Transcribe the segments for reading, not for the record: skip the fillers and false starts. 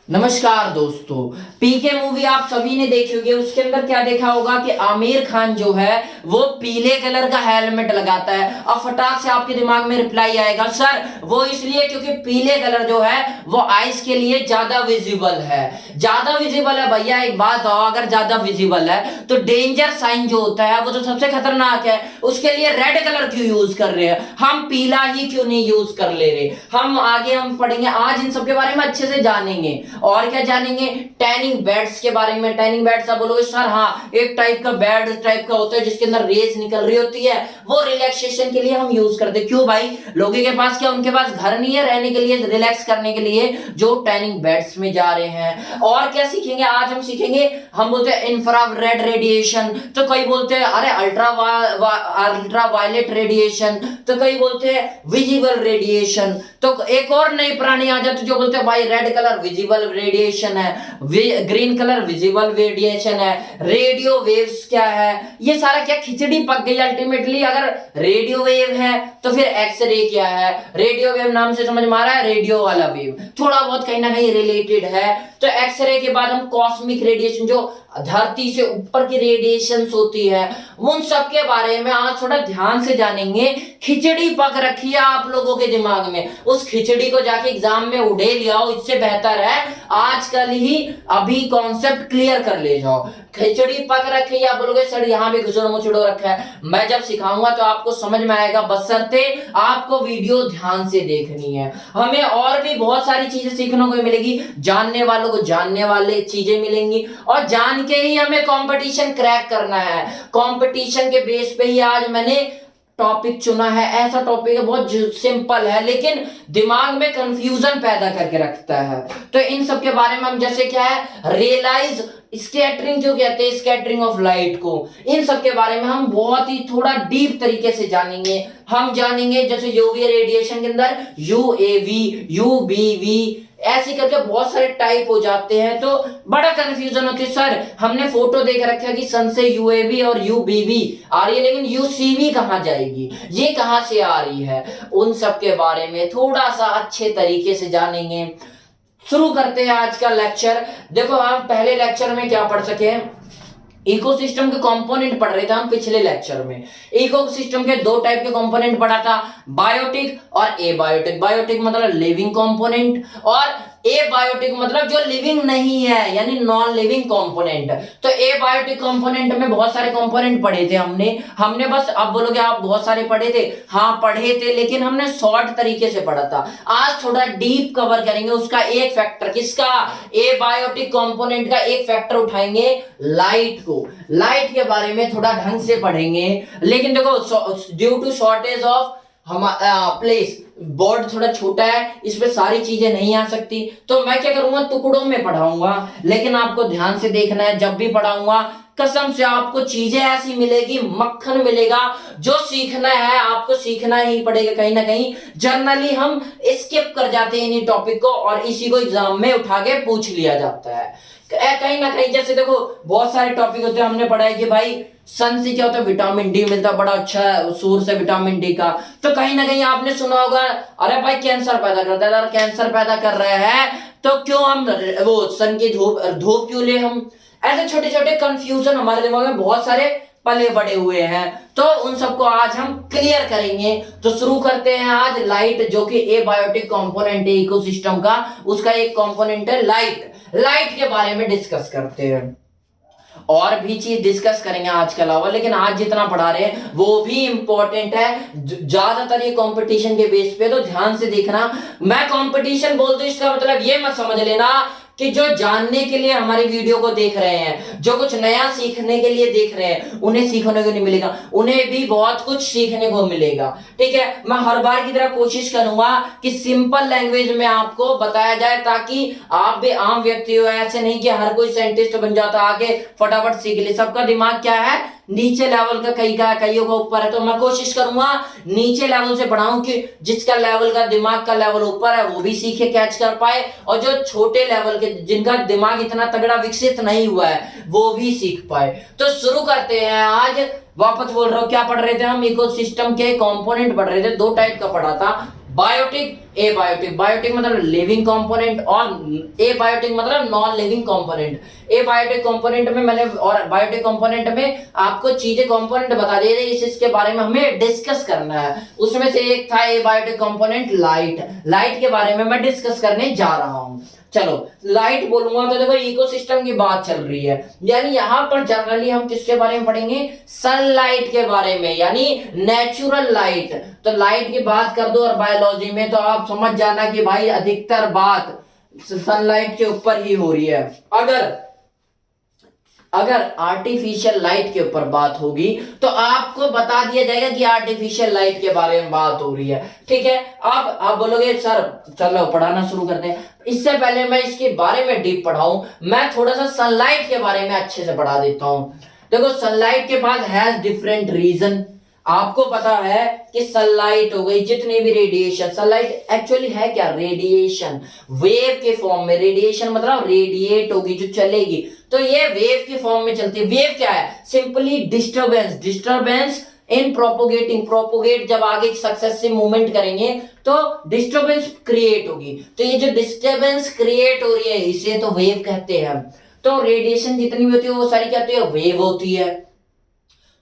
नमस्कार दोस्तों। पीके मूवी आप सभी ने देखी होगी। उसके अंदर क्या देखा होगा कि आमिर खान जो है वो पीले कलर का हेलमेट लगाता है। अब फटाक से आपके दिमाग में रिप्लाई आएगा, सर वो इसलिए क्योंकि पीले कलर जो है वो आइस के लिए ज्यादा विजिबल है। ज्यादा विजिबल है भैया, एक बात हो, अगर ज्यादा विजिबल है तो डेंजर साइन जो होता है वो तो सबसे खतरनाक है, उसके लिए रेड कलर क्यों यूज कर रहे हैं, हम पीला ही क्यों नहीं यूज कर ले रहे। हम आगे हम पढ़ेंगे, आज इन सब के बारे में अच्छे से जानेंगे। और क्या जानेंगे, टैनिंग बेड्स के बारे में। टैनिंग बेड्स आप बोलोगे सर हाँ, एक टाइप का बेड टाइप का होता है जिसके अंदर रेस निकल रही होती है, वो रिलैक्सेशन के लिए हम यूज करते हैं। क्यों भाई, लोगों के पास क्या, उनके पास घर नहीं है रहने के लिए, रिलैक्स करने के लिए जो टैनिंग बेड्स में जा रहे हैं। और क्या सीखेंगे आज हम, सीखेंगे, हम बोलते हैं इंफ्रारेड रेडिएशन, तो कई बोलते हैं अरे अल्ट्रा वायलेट रेडिएशन, तो कई बोलते हैं विजिबल रेडिएशन, तो एक और नई प्राणी आ जाती जो बोलते हैं भाई रेड कलर विजिबल रेडिएशन है, ग्रीन कलर विजिबल रेडिएशन है, रेडियो वेव्स क्या है, ये सारा क्या खिचड़ी पक गई अल्टीमेटली। अगर रेडियो वेव है तो फिर एक्सरे क्या है, रेडियो वेव नाम से समझ में आ रहा है, रेडियो वाला वेव थोड़ा बहुत कहीं ना कहीं रिलेटेड है। तो एक्सरे के बाद हम कॉस्मिक रेडिएशन, जो धरती से ऊपर की रेडिएशंस होती है, उन सब के बारे में आज थोड़ा ध्यान से जानेंगे। खिचड़ी पक रखी है आप लोगों के दिमाग में, उस खिचड़ी को जाके एग्जाम में उड़े ले आओ, इससे बेहतर है आजकल ही अभी कॉन्सेप्ट क्लियर कर ले जाओ। खिचड़ी पक रखी है, आप बोलोगे सर यहाँ भी घुसड़ मुचड़ो रखा है, मैं जब सिखाऊंगा तो आपको समझ में आएगा, बशर्ते आपको वीडियो ध्यान से देखनी है। हमें और भी बहुत सारी चीजें सीखने को मिलेगी, जानने वालों को जानने वाले चीजें मिलेंगी, और जान के ही हमें कंपटीशन क्रैक करना है। कंपटीशन के बेस पे ही आज मैंने टॉपिक चुना है। ऐसा टॉपिक है बहुत सिंपल है लेकिन दिमाग में कंफ्यूजन पैदा करके रखता है। तो इन सब के बारे में हम, जैसे क्या है रियलाइज स्कैटरिंग जो कहते हैं, स्कैटरिंग ऑफ लाइट को, इन सब के बारे में हम बहुत ही थोड़ा डीप तरीके से जानेंगे। हम जानेंगे जैसे यूवी रेडिएशन के अंदर यूएवी, यूबीवी, ऐसे करके बहुत सारे टाइप हो जाते हैं, तो बड़ा कंफ्यूजन होती है। सर हमने फोटो देख रखा है कि सन से यूएवी और यूबीवी आ रही है, लेकिन यूसीवी कहां जाएगी, ये कहां से आ रही है, उन सब के बारे में थोड़ा सा अच्छे तरीके से जानेंगे। शुरू करते हैं आज का लेक्चर। देखो हम पहले लेक्चर में क्या पढ़ सके, इकोसिस्टम के कंपोनेंट पढ़ रहे थे हम पिछले लेक्चर में। इकोसिस्टम के दो टाइप के कंपोनेंट पढ़ा था, बायोटिक और एबायोटिक। बायोटिक मतलब लिविंग कंपोनेंट, और एबायोटिक मतलब जो लिविंग नहीं है, यानी नॉन लिविंग कंपोनेंट। तो एबायोटिक कंपोनेंट में बहुत सारे कंपोनेंट पढ़े थे हमने बस, अब बोलोगे आप बहुत सारे पढ़े थे, हाँ पढ़े थे, लेकिन हमने शॉर्ट तरीके से पढ़ा था। आज थोड़ा डीप कवर करेंगे उसका एक फैक्टर, किसका, एबायोटिक कंपोनेंट का एक फैक्टर उठाएंगे, लाइट को। लाइट के बारे में थोड़ा ढंग से पढ़ेंगे, लेकिन देखो due to shortage of place, board थोड़ा छोटा है, इसमें सारी चीजें नहीं आ सकती, तो मैं क्या करूंगा, टुकड़ों में पढ़ाऊंगा, लेकिन आपको ध्यान से देखना है। जब भी पढ़ाऊंगा कसम से आपको चीजें ऐसी मिलेगी, मक्खन मिलेगा, जो सीखना है आपको सीखना ही पड़ेगा। कहीं ना कहीं जर्नली हम स्किप कर जाते हैं इन टॉपिक को, और इसी को एग्जाम में उठा के पूछ लिया जाता है कहीं ना कहीं। जैसे देखो बहुत सारे टॉपिक होते हैं, हमने पढ़ा है कि भाई सन से क्या होता है, विटामिन डी मिलता है, बड़ा अच्छा सोर्स है विटामिन डी का। तो कहीं ना कहीं आपने सुना होगा अरे भाई कैंसर पैदा करता है, अगर कैंसर पैदा कर रहा है तो क्यों हम वो सन की धूप क्यों ले हम। ऐसे छोटे छोटे कंफ्यूजन हमारे दिमाग में बहुत सारे पले बड़े हुए हैं, तो उन सबको आज हम क्लियर करेंगे। तो शुरू करते हैं आज लाइट, जो कि एबायोटिक कंपोनेंट है इकोसिस्टम का, उसका एक कंपोनेंट है लाइट। लाइट के बारे में डिस्कस करते हैं, और भी चीज डिस्कस करेंगे आज के अलावा, लेकिन आज जितना पढ़ा रहे हैं वो भी इंपॉर्टेंट है। ज्यादातर ये कंपटीशन के बेस पे, तो ध्यान से देखना। मैं कंपटीशन बोलते इसका मतलब ये मत समझ लेना कि जो जानने के लिए हमारी वीडियो को देख रहे हैं, जो कुछ नया सीखने के लिए देख रहे हैं, उन्हें सीखने को नहीं मिलेगा, उन्हें भी बहुत कुछ सीखने को मिलेगा। ठीक है, मैं हर बार की तरह कोशिश करूंगा कि सिंपल लैंग्वेज में आपको बताया जाए, ताकि आप भी आम व्यक्ति हो। ऐसे नहीं कि हर कोई साइंटिस्ट बन जाता आगे फटाफट सीख ले, सबका दिमाग क्या है, नीचे लेवल का, कईयों का ऊपर है। तो मैं कोशिश करूंगा नीचे लेवल से पढ़ाऊं कि जिसका लेवल का दिमाग का लेवल ऊपर है वो भी सीखे, कैच कर पाए, और जो छोटे लेवल के जिनका दिमाग इतना तगड़ा विकसित नहीं हुआ है वो भी सीख पाए। तो शुरू करते हैं आज। वापस बोल रहा हूं, क्या पढ़ रहे थे हम, इकोसिस्टम के कंपोनेंट पढ़ रहे थे, दो टाइप का पढ़ा था, बायोटिक, एबायोटिक। बायोटिक मतलब लिविंग कंपोनेंट और एबायोटिक मतलब non living component. Abiotic component में मैंने और बायोटिक कंपोनेंट में आपको चीजें कंपोनेंट बता दिए थे, इसके बारे में हमें डिस्कस करना है। उसमें से एक था एबायोटिक कंपोनेंट लाइट। लाइट के बारे में मैं डिस्कस करने जा रहा हूं। चलो लाइट बोलूंगा तो देखो इकोसिस्टम की बात चल रही है, यानी यहां पर जनरली हम किसके बारे में पढ़ेंगे, सनलाइट के बारे में, यानी नेचुरल लाइट। तो लाइट की बात कर दो और बायोलॉजी में तो आप समझ जाना कि भाई अधिकतर बात सनलाइट के ऊपर ही हो रही है। अगर आर्टिफिशियल लाइट के ऊपर बात होगी तो आपको बता दिया जाएगा कि आर्टिफिशियल लाइट के बारे में बात हो रही है, ठीक है। अब आप बोलोगे सर चलो पढ़ाना शुरू करते हैं। इससे पहले मैं इसके बारे में डीप पढ़ाऊं, मैं थोड़ा सा सनलाइट के बारे में अच्छे से पढ़ा देता हूं। देखो सनलाइट के पास हैज डिफरेंट रीजन। आपको पता है कि सनलाइट हो गई, जितने भी रेडिएशन, सनलाइट एक्चुअली है क्या, रेडिएशन, वेव के फॉर्म में। रेडिएशन मतलब रेडिएट होगी, जो चलेगी, तो ये वेव के फॉर्म में चलती है। वेव क्या है, सिंपली डिस्टरबेंस, डिस्टरबेंस इन प्रोपोगेटिंग, प्रोपोगेट जब आगे सक्सेसिव मूवमेंट करेंगे तो डिस्टरबेंस क्रिएट होगी। तो ये जो डिस्टरबेंस क्रिएट हो रही है इसे तो वेव कहते हैं। तो रेडिएशन जितनी भी होती है वो सारी क्या होती है, वेव होती है।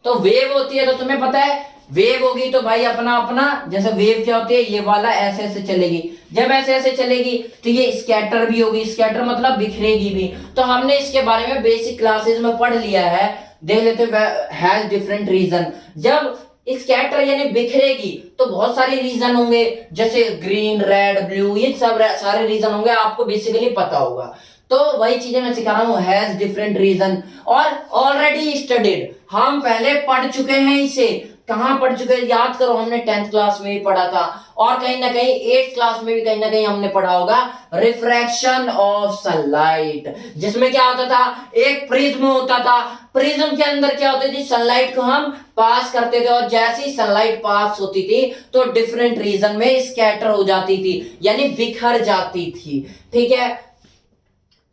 तो वेव होती है तो तुम्हें पता है वेव होगी तो भाई अपना अपना, जैसे वेव क्या होती है, ये वाला ऐसे ऐसे चलेगी, जब ऐसे ऐसे चलेगी तो ये स्कैटर भी होगी, स्कैटर मतलब बिखरेगी भी। तो हमने इसके बारे में बेसिक क्लासेस में पढ़ लिया है, देख लेते हैज डिफरेंट रीजन। जब स्कैटर यानी बिखरेगी तो बहुत सारे रीजन होंगे, जैसे ग्रीन, रेड, ब्लू, ये सब सारे रीजन होंगे, आपको बेसिकली पता होगा। तो वही चीजें मैं सिखा रहा हूं, हैज डिफरेंट रीजन और ऑलरेडी स्टडीड, हम पहले पढ़ चुके हैं इसे। कहां पढ़ चुके हैं, याद करो, हमने 10th क्लास में भी पढ़ा था और कहीं ना कहीं 8th क्लास में भी कहीं ना कहीं हमने पढ़ा होगा रिफ्रैक्शन ऑफ सनलाइट, जिसमें क्या होता था, एक प्रिज्म होता था, प्रिज्म के अंदर क्या होती थी, सनलाइट को हम पास करते थे और जैसे ही सनलाइट पास होती थी तो डिफरेंट रीजन में स्कैटर हो जाती थी, यानी बिखर जाती थी, ठीक है।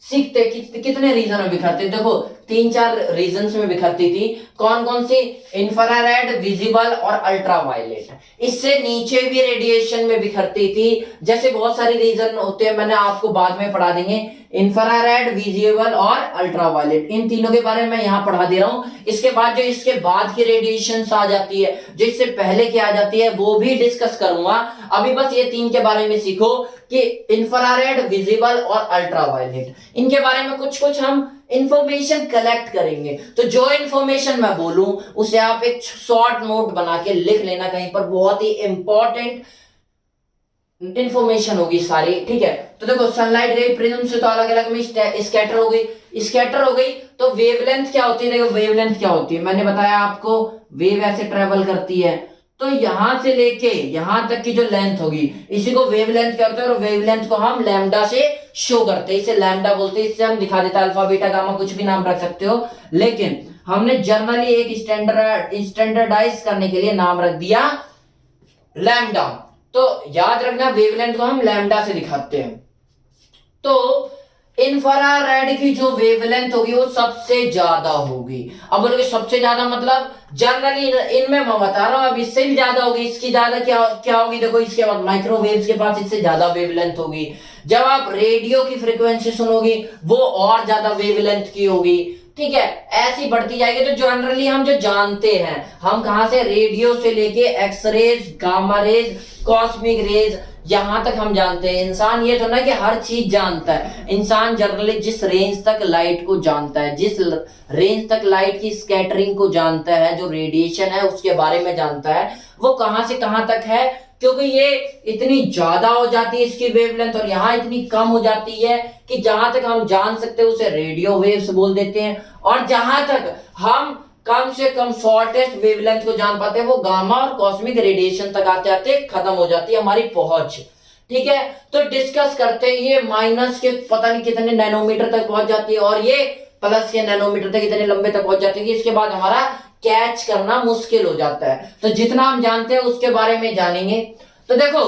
सीखते कितने रीजन में बिखरते, देखो 3-4 रीजन में बिखरती थी। कौन कौन सी, इंफ्रारेड, विजिबल और अल्ट्रावायलेट। इससे नीचे भी रेडिएशन में बिखरती थी, जैसे बहुत सारे रीजन होते हैं, मैंने आपको बाद में पढ़ा देंगे, इंफ्रारेड, विजिबल और अल्ट्रावायलेट, इन तीनों के बारे में मैं यहाँ पढ़ा दे रहा हूँ। इसके बाद जो इसके बाद की रेडिएशन आ जाती है, जो इससे पहले की आ जाती है, वो भी डिस्कस करूंगा। अभी बस ये 3 के बारे में सीखो कि इंफ्रारेड, विजिबल और अल्ट्रावायलेट, इनके बारे में कुछ कुछ हम इंफॉर्मेशन कलेक्ट करेंगे। तो जो इंफॉर्मेशन मैं बोलूं उसे आप एक शॉर्ट नोट बना के लिख लेना कहीं पर, बहुत ही इंपॉर्टेंट इंफॉर्मेशन होगी सारी, ठीक है। तो देखो सनलाइट रे प्रिज्म से तो अलग अलग में स्कैटर हो गई, स्कैटर हो गई तो वेवलेंथ क्या होती है, देखो वेवलेंथ क्या होती है, मैंने बताया आपको, वेव ऐसे ट्रेवल करती है, तो यहां से लेके यहां तक की जो लेंथ होगी इसी को वेवलेंथ कहते हैं और वेवलेंथ को हम लैम्डा से शो करते हैं, इसे लैम्डा बोलते हैं, इससे हम दिखा देते हैं अल्फा, बीटा, गामा, कुछ भी नाम रख सकते हो, लेकिन हमने जनरली एक स्टैंडर्डाइज करने के लिए नाम रख दिया लैम्डा। तो याद रखना वेवलेंथ को हम लैम्डा से दिखाते हैं। तो इंफ्रारेड की जो वेवलेंथ होगी वो सबसे ज्यादा होगी। अब बोलोगे सबसे ज्यादा मतलब, जनरली इनमें मैं बता रहा हूं, अब इससे भी ज्यादा होगी, इसकी ज्यादा क्या होगी, देखो इसके बाद माइक्रोवेव्स के पास इससे ज्यादा वेवलेंथ होगी। जब आप रेडियो की फ्रीक्वेंसी सुनोगी वो और ज्यादा वेवलेंथ की होगी, ठीक है, ऐसी बढ़ती जाएगी। तो जनरली हम जो जानते हैं, हम कहां से, रेडियो से लेके X rays, gamma rays, cosmic rays, यहां तक हम जानते हैं। इंसान ये तो ना कि हर चीज जानता है, इंसान जनरली जिस रेंज तक लाइट को जानता है, जिस रेंज तक लाइट की स्कैटरिंग को जानता है, जो रेडिएशन है उसके बारे में जानता है, वो कहां से कहां तक है, क्योंकि ये इतनी ज्यादा हो जाती है इसकी वेवलेंथ और यहाँ इतनी कम हो जाती है कि जहां तक हम जान सकते हैं उसे रेडियो वेव्स बोल देते हैं, और जहां तक हम कम से कम शॉर्टेस्ट वेवलेंथ को जान पाते हैं वो गामा और कॉस्मिक रेडिएशन तक आते आते खत्म हो जाती है हमारी पहुंच, ठीक है। तो डिस्कस करते हैं, ये माइनस के पता नहीं कितने नैनोमीटर तक पहुंच जाती है और ये प्लस के नैनोमीटर तक इतने लंबे तक पहुंच जाती है कि इसके बाद हमारा कैच करना मुश्किल हो जाता है। तो जितना हम जानते हैं उसके बारे में जानेंगे। तो देखो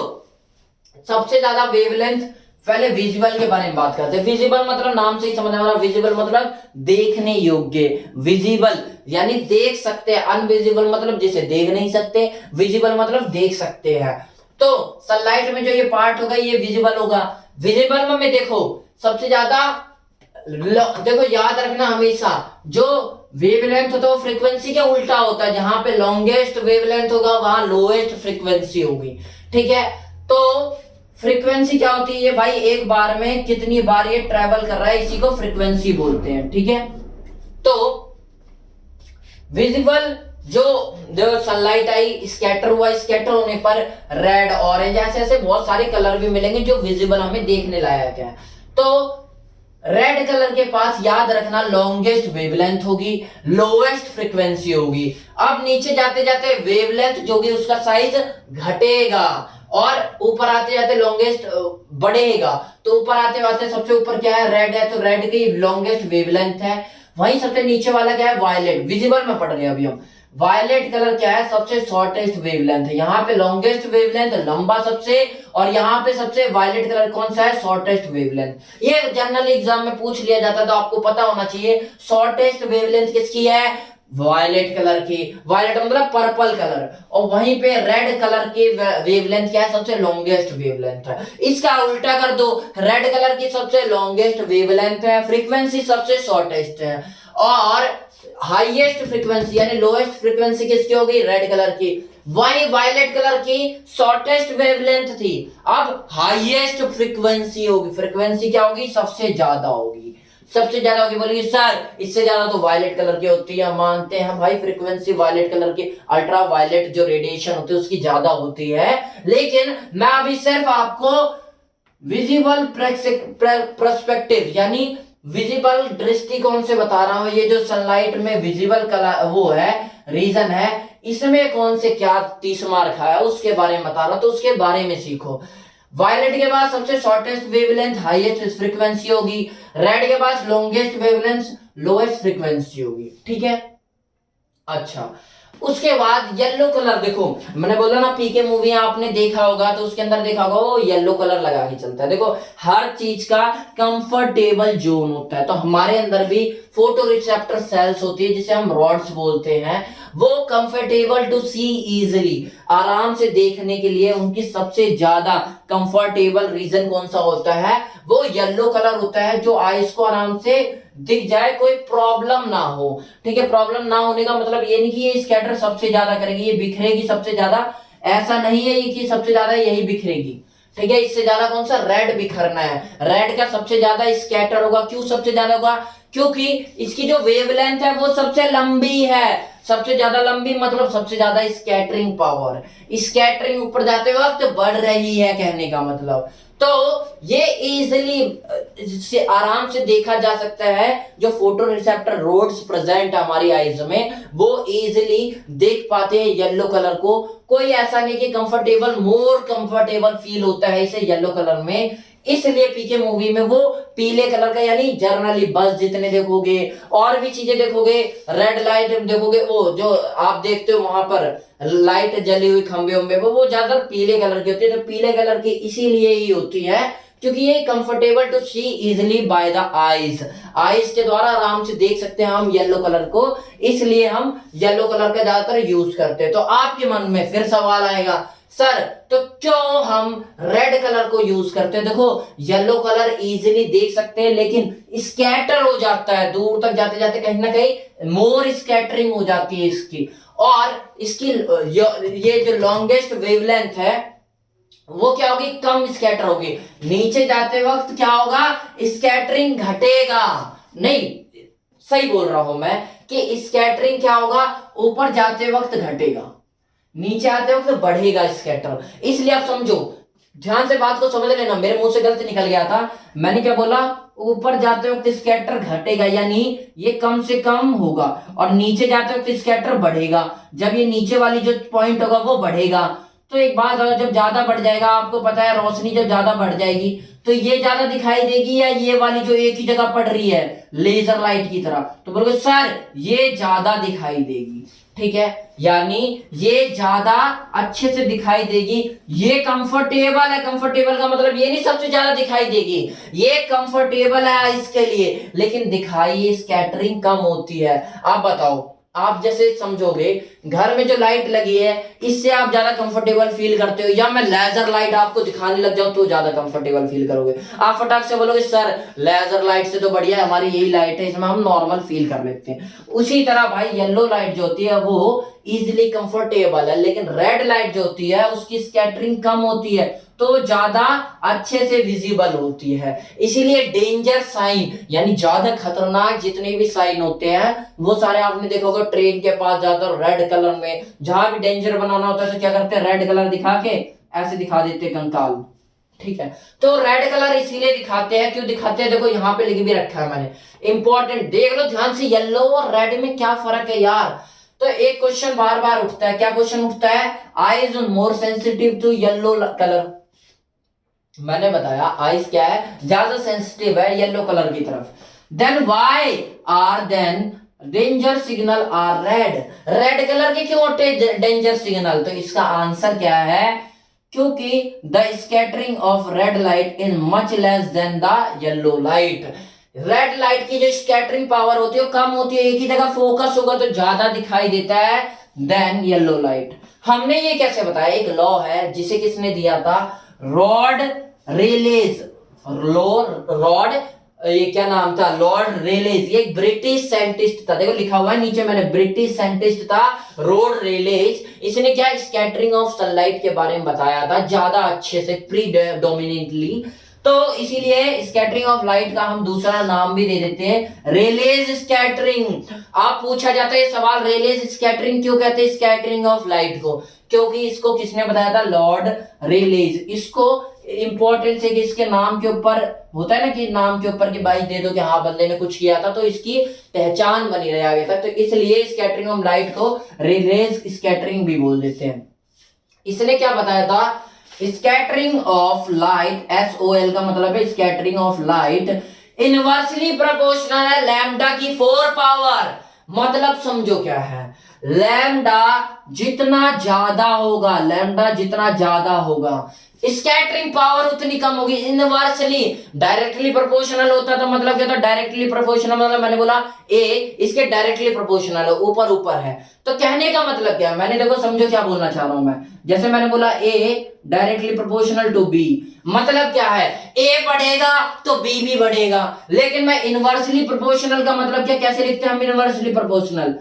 सबसे ज्यादा वेवलेंथ, पहले विजिबल के बारे में बात करते हैं। विजिबल मतलब नाम से ही समझ में आ रहा, विजिबल मतलब देखने योग्य, विजिबल यानी देख सकते हैं, अनविजिबल मतलब जिसे देख नहीं सकते, विजिबल मतलब देख सकते हैं। तो सनलाइट में जो ये पार्ट होगा ये विजिबल होगा। विजिबल में देखो सबसे ज्यादा, देखो याद रखना हमेशा जो वेवलेंथ होता है वो फ्रीक्वेंसी के उल्टा होता है। जहां पे लॉन्गेस्ट वेवलेंथ होगा वहां लोएस्ट फ्रीक्वेंसी होगी। ठीक है, तो फ्रीक्वेंसी क्या होती है भाई, एक बार में कितनी बार ये ट्रेवल कर रहा है, इसी को फ्रीक्वेंसी बोलते हैं। ठीक है, तो विजिबल जो सनलाइट आई, स्कैटर हुआ, स्कैटर होने पर रेड, ऑरेंज, ऐसे ऐसे बहुत सारे कलर भी मिलेंगे जो विजिबल हमें देखने लायक है। तो रेड कलर के पास याद रखना लॉन्गेस्ट वेवलेंथ होगी, लोएस्ट फ्रीक्वेंसी होगी। अब नीचे जाते जाते वेवलेंथ जो होगी उसका साइज घटेगा और ऊपर आते जाते लॉन्गेस्ट बढ़ेगा। तो ऊपर आते आते सबसे ऊपर क्या है, रेड है, तो रेड की लॉन्गेस्ट वेवलेंथ है। वहीं सबसे नीचे वाला क्या है, वायलेट, विजिबल में पढ़ रहे हैं अभी हम। वायलेट कलर क्या है, सबसे शॉर्टेस्ट वेवलेंथ है। यहाँ पे लॉन्गेस्ट वेवलेंथ लंबा सबसे, और यहाँ पे सबसे वायलेट कलर कौन सा है, शॉर्टेस्ट वेवलेंथ। ये जनरल एग्जाम में पूछ लिया जाता है तो आपको पता होना चाहिए शॉर्टेस्ट वेवलेंथ किसकी है, वायलेट कलर की। वायलेट मतलब पर्पल कलर, और वहीं पे रेड कलर की वेवलेंथ क्या है, सबसे लॉन्गेस्ट वेवलेंथ है। इसका उल्टा कर दो, रेड कलर की सबसे लॉन्गेस्ट वेवलेंथ है, फ्रीक्वेंसी सबसे शॉर्टेस्ट है, और हाईएस्ट फ्रीक्वेंसी यानी लोएस्ट फ्रीक्वेंसी किसकी होगी, रेड कलर की। वही वायलेट कलर की शॉर्टेस्ट वेवलेंथ थी, अब हाईएस्ट फ्रीक्वेंसी होगी। फ्रीक्वेंसी क्या होगी, सबसे ज्यादा होगी, सबसे ज्यादा होगी। बोलिए सर इससे ज्यादा तो वायलेट कलर की होती है, मानते हैं भाई फ्रीक्वेंसी वायलेट कलर की, अल्ट्रा वायलेट जो रेडिएशन होती है उसकी ज्यादा होती है। लेकिन मैं अभी सिर्फ आपको विजिबल पर्सपेक्टिव यानी विजिबल दृष्टिकोण से बता रहा हूं। ये जो सनलाइट में विजिबल कलर वो है, रीजन है, इसमें कौन से क्या 30 मार्क है उसके बारे में बता रहा हूं, तो उसके बारे में सीखो। वायलेट के बाद सबसे शॉर्टेस्ट वेवलेंथ हाईएस्ट फ्रीक्वेंसी होगी, रेड के पास लॉन्गेस्ट वेवलेंथ लोएस्ट फ्रीक्वेंसी होगी। ठीक है, अच्छा उसके बाद येलो कलर, देखो मैंने बोला ना पीके मूवी आपने देखा होगा तो उसके अंदर देखा होगा वो येलो कलर लगा के चलता है। देखो हर चीज का कंफर्टेबल जोन होता है, तो हमारे अंदर भी फोटो रिसेप्टर सेल्स होती है जिसे हम रॉड्स बोलते हैं। वो कंफर्टेबल टू सी इजिली, आराम से देखने के लिए उनकी सबसे ज्यादा कंफर्टेबल रीजन कौन सा होता है, वो येलो कलर होता है, जो आईज को आराम से दिख जाए, कोई प्रॉब्लम ना हो। ठीक है, प्रॉब्लम ना होने का मतलब ये नहीं कि ये स्कैटर सबसे ज्यादा करेगी, ये बिखरेगी सबसे ज्यादा, ऐसा नहीं है ये कि सबसे ज्यादा यही बिखरेगी। ठीक है, इससे ज्यादा कौन सा, रेड बिखरना है, रेड का सबसे ज्यादा स्कैटर होगा। क्यों सबसे ज्यादा होगा, क्योंकि इसकी जो वेवलेंथ है वो सबसे लंबी है, सबसे ज्यादा लंबी मतलब सबसे ज्यादा स्कैटरिंग पावर, स्कैटरिंग ऊपर जाते वक्त बढ़ रही है कहने का मतलब। तो ये इजिली से आराम से देखा जा सकता है, जो फोटो रिसेप्टर रोड्स प्रेजेंट हमारी आईज में वो इजिली देख पाते हैं येलो कलर को। कोई ऐसा नहीं कि कंफर्टेबल, मोर कंफर्टेबल फील होता है इसे येलो कलर में, इसलिए पीके मूवी में वो पीले कलर का, यानी जर्नली बस जितने देखोगे और भी चीजें देखोगे, रेड लाइट देखोगे, वो जो आप देखते हो वहां पर लाइट जली हुई खंबे उम्बे वो ज्यादातर पीले कलर की होती है। तो पीले कलर की इसीलिए ही होती है क्योंकि ये comfortable to see easily by the eyes, eyes के द्वारा आराम से देख सकते हैं हम येलो कलर को, इसलिए हम येलो कलर का ज्यादातर यूज करते हैं। तो आपके मन में फिर सवाल आएगा, सर तो क्यों हम रेड कलर को यूज करते हैं। देखो येलो कलर इजीली देख सकते हैं लेकिन स्कैटर हो जाता है, दूर तक जाते जाते कहीं ना कहीं मोर स्कैटरिंग हो जाती है इसकी, और इसकी ये जो लॉन्गेस्ट वेवलेंथ है वो क्या होगी, कम स्कैटर होगी। नीचे जाते वक्त क्या होगा, स्कैटरिंग घटेगा, नहीं सही बोल रहा हूं मैं कि स्कैटरिंग क्या होगा, ऊपर जाते वक्त घटेगा, नीचे आते वक्त बढ़ेगा स्कैटर। इसलिए आप समझो, ध्यान से बात को समझ लेना, मेरे मुंह से गलत निकल गया था। मैंने क्या बोला, ऊपर जाते वक्त स्कैटर घटेगा यानी ये कम से कम होगा, और नीचे जाते वक्त स्कैटर बढ़ेगा, जब ये नीचे वाली जो पॉइंट होगा वो बढ़ेगा। तो एक बात, जब ज्यादा बढ़ जाएगा, आपको पता है रोशनी जब ज्यादा बढ़ जाएगी तो ये ज्यादा दिखाई देगी या ये वाली जो एक ही जगह पड़ रही है लेजर लाइट की तरह, तो बोलोगे सर ये ज्यादा दिखाई देगी। ठीक है, यानी ये ज्यादा अच्छे से दिखाई देगी, ये कंफर्टेबल है। कंफर्टेबल का मतलब ये नहीं सबसे ज्यादा दिखाई देगी, ये कंफर्टेबल है इसके लिए, लेकिन दिखाई स्कैटरिंग कम होती है। आप बताओ आप जैसे समझोगे घर में जो लाइट लगी है इससे आप ज्यादा कंफर्टेबल फील करते हो, या मैं लेजर लाइट आपको दिखाने लग जाऊं तो ज्यादा कंफर्टेबल फील करोगे। आप फटाक से बोलोगे सर लेजर लाइट से तो बढ़िया हमारी यही लाइट है, इसमें हम नॉर्मल फील कर लेते हैं। उसी तरह भाई येलो लाइट जो होती है वो इजिली कंफर्टेबल है, लेकिन रेड लाइट जो होती है उसकी स्कैटरिंग कम होती है तो ज्यादा अच्छे से विजिबल होती है। इसीलिए डेंजर साइन यानी ज्यादा खतरनाक जितने भी साइन होते हैं वो सारे आपने देखा होगा ट्रेन के पास जाता है रेड कलर में, जहां भी डेंजर बनाना होता है तो क्या करते हैं रेड कलर दिखा के ऐसे दिखा देते हैं कंकाल। ठीक है, तो रेड कलर इसीलिए दिखाते हैं, क्यों दिखाते हैं देखो यहाँ पे लिख भी रखा है मैंने, इंपॉर्टेंट देख लो ध्यान से, येलो और रेड में क्या फर्क है यार। तो एक क्वेश्चन बार बार उठता है, क्या क्वेश्चन उठता है, eyes more sensitive to yellow colour. मैंने बताया आईज क्या है, ज्यादा सेंसिटिव है येलो कलर की तरफ। Then why are then danger signal are red, red colour के क्यों होते डेंजर सिग्नल, तो इसका आंसर क्या है, क्योंकि the scattering of red light is much less than the yellow light. Red light की जो स्कैटरिंग पावर होती है वो कम होती है, एक ही जगह फोकस होगा तो ज्यादा दिखाई देता है देन येलो लाइट। हमने ये कैसे बताया, एक लॉ है जिसे किसने दिया था, रॉड रेलेज, रॉड ये क्या नाम था, लॉर्ड रेलेज, ये ब्रिटिश साइंटिस्ट था, देखो लिखा हुआ है नीचे मैंने, ब्रिटिश साइंटिस्ट था रॉड रेलेज। इसने क्या स्कैटरिंग ऑफ सनलाइट के बारे में बताया था ज्यादा अच्छे से प्रीडोमिनेंटली, तो इसीलिए स्कैटरिंग ऑफ लाइट का हम दूसरा नाम भी दे देते हैं रेलेज स्कैटरिंग। आप पूछा जाता है सवाल रेलेज स्कैटरिंग क्यों कहते हैं स्कैटरिंग ऑफ लाइट को, क्योंकि इसको किसने बताया था, लॉर्ड रेलेज। इसको इंपॉर्टेंस है कि इसके नाम के ऊपर होता है ना कि नाम के ऊपर की बाई दे दो कि हाँ बंदे ने कुछ किया था तो इसकी पहचान बनी रहे आगे तक, तो इसलिए स्कैटरिंग ऑफ लाइट को रेलेज स्कैटरिंग भी बोल देते हैं। इसने क्या बताया था, स्कैटरिंग ऑफ लाइट, SOL का मतलब है scattering of light inversely proportional है लैम्डा की 4 पावर। मतलब समझो क्या है, लैम्डा जितना ज्यादा होगा, लैम्डा जितना ज्यादा होगा स्कैटरिंग पावर उतनी कम होगी, इनवर्सली। डायरेक्टली प्रोपोर्शनल होता तो मतलब क्या था, डायरेक्टली प्रोपोर्शनल मतलब मैंने बोला ए इसके डायरेक्टली प्रोपोर्शनल है, ऊपर ऊपर है, तो कहने का मतलब क्या है, मैंने देखो समझो क्या बोलना चाह रहा हूं मैं, जैसे मैंने बोला ए डायरेक्टली प्रोपोर्शनल टू बी, मतलब क्या है ए बढ़ेगा तो बी भी बढ़ेगा, लेकिन मैं इनवर्सली प्रोपोर्शनल का मतलब क्या, कैसे लिखते हैं हम इनवर्सली प्रोपोर्शनल,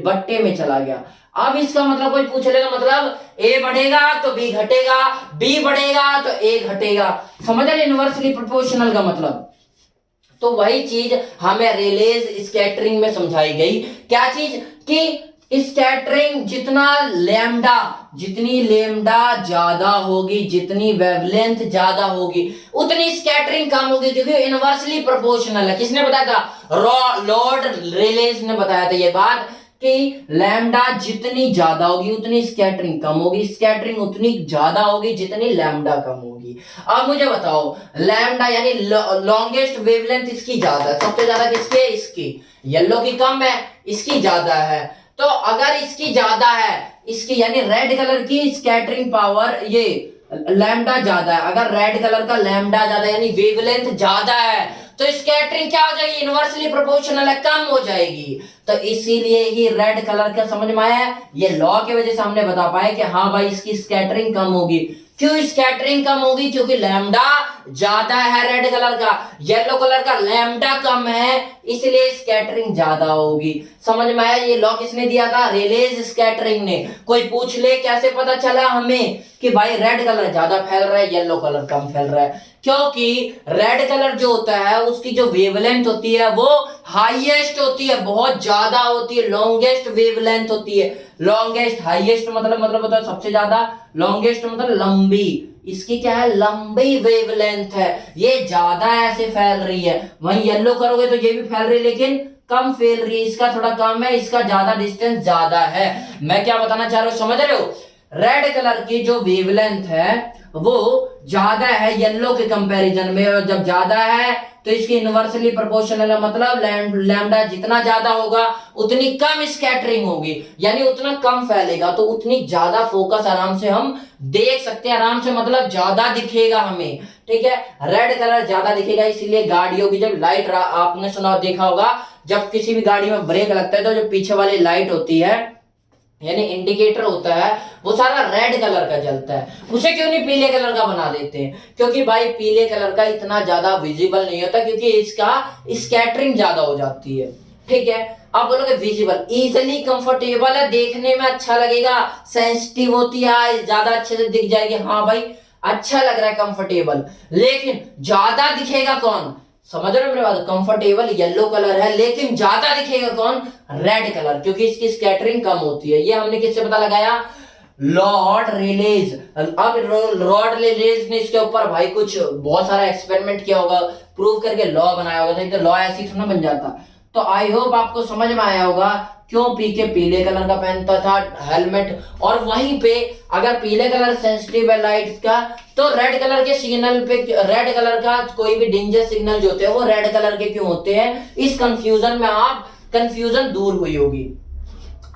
बट्टे में चला गया। अब इसका मतलब कोई पूछ लेगा, मतलब ए बढ़ेगा तो बी घटेगा, बी बढ़ेगा तो ए घटेगा, समझ रहे इनवर्सली प्रोपोर्शनल का मतलब। तो वही चीज हमें रेलेज स्कैटरिंग में समझाई गई, क्या चीज कि स्कैटरिंग जितनी लैम्डा ज्यादा होगी, जितनी वेवलेंथ ज्यादा होगी उतनी स्कैटरिंग कम होगी, क्योंकि इनवर्सली प्रोपोर्शनल है। किसने बताया था, लॉर्ड रेलेज ने बताया था ये बात कि लैम्डा जितनी ज्यादा होगी उतनी स्कैटरिंग कम होगी, स्कैटरिंग उतनी ज्यादा होगी जितनी लैम्डा कम होगी। अब मुझे बताओ लैम्डा यानी लॉन्गेस्ट वेवलेंथ इसकी ज्यादा है, सबसे ज्यादा किसकी, इसकी, येलो की कम है इसकी ज्यादा है, तो अगर इसकी ज्यादा है, इसकी यानी रेड कलर की स्कैटरिंग पावर ये लैम्डा ज्यादा है, अगर रेड कलर का लैम्डा ज्यादा यानी वेवलेंथ ज्यादा है तो स्कैटरिंग क्या हो जाएगी, इनवर्सली प्रोपोर्शनल है, कम हो जाएगी। तो इसीलिए ही रेड कलर का समझ में आया, ये लॉ की वजह से हमने बता पाया कि हाँ भाई इसकी स्कैटरिंग कम होगी। क्यों स्कैटरिंग कम होगी, क्योंकि लैम्डा ज्यादा है रेड कलर का, येलो कलर का लैम्डा कम है, इसलिए स्कैटरिंग ज्यादा होगी। समझ में आया, ये लॉ किसने दिया था, रेलेज स्कैटरिंग ने। कोई पूछ ले कैसे पता चला हमें कि भाई रेड कलर ज्यादा फैल रहा है येलो कलर कम फैल रहा है, क्योंकि रेड कलर जो होता है उसकी जो वेवलेंथ होती है वो हाईएस्ट होती है, बहुत ज्यादा होती है, लॉन्गेस्ट वेवलेंथ होती है। लॉन्गेस्ट हाईएस्ट मतलब होता है सबसे ज्यादा, लॉन्गेस्ट मतलब लंबी, इसकी क्या है लंबी वेवलेंथ है, ये ज्यादा ऐसे फैल रही है। वहीं येलो करोगे तो ये भी फैल रही है लेकिन कम फैल रही है, इसका थोड़ा कम है, इसका ज्यादा डिस्टेंस ज्यादा है। मैं क्या बताना चाह रहा हूं समझ रहे हो, रेड कलर की जो वेवलेंथ है वो ज्यादा है येलो के कंपैरिजन में, और जब ज्यादा है तो इसकी इनवर्सली प्रोपोर्शनल है, मतलब लैम्डा जितना ज्यादा होगा उतनी कम स्कैटरिंग होगी, यानी उतना कम फैलेगा, तो उतनी ज्यादा फोकस आराम से हम देख सकते हैं, आराम से मतलब ज्यादा दिखेगा हमें। ठीक है, रेड कलर ज्यादा दिखेगा, इसीलिए गाड़ियों की जब लाइट आपने सुना देखा होगा जब किसी भी गाड़ी में ब्रेक लगता है तो जो पीछे वाली लाइट होती है यानी इंडिकेटर होता है वो सारा रेड कलर का जलता है, उसे क्यों नहीं पीले कलर का बना देते हैं? क्योंकि भाई पीले कलर का इतना ज्यादा विजिबल नहीं होता, क्योंकि इसका स्कैटरिंग ज्यादा हो जाती है। ठीक है, आप बोलोगे विजिबल, इजिली कंफर्टेबल है, देखने में अच्छा लगेगा, सेंसिटिव होती है, ज्यादा अच्छे से दिख जाएगी। हाँ भाई अच्छा लग रहा है कंफर्टेबल, लेकिन ज्यादा दिखेगा कौन? समझ रहे हो मेरी बात? कंफर्टेबल येलो कलर है, लेकिन ज्यादा दिखेगा कौन? रेड कलर, क्योंकि इसकी स्कैटरिंग कम होती है। ये हमने किससे पता लगाया? Lord release. अब लॉर्ड रिलेज ने इसके ऊपर भाई कुछ बहुत सारा एक्सपेरिमेंट किया होगा, प्रूव करके लॉ बनाया होगा, नहीं तो लॉ ऐसी थोड़ा बन जाता। तो आई होप आपको समझ में आया होगा क्यों पीके पीले कलर का पहनता था हेलमेट। और वहीं पे अगर पीले कलर सेंसिटिव है लाइट का, तो रेड कलर के सिग्नल पे, रेड कलर का कोई भी डेंजर सिग्नल जो होते हैं वो रेड कलर के क्यों होते हैं? इस कंफ्यूजन में आप कंफ्यूजन दूर हुई होगी।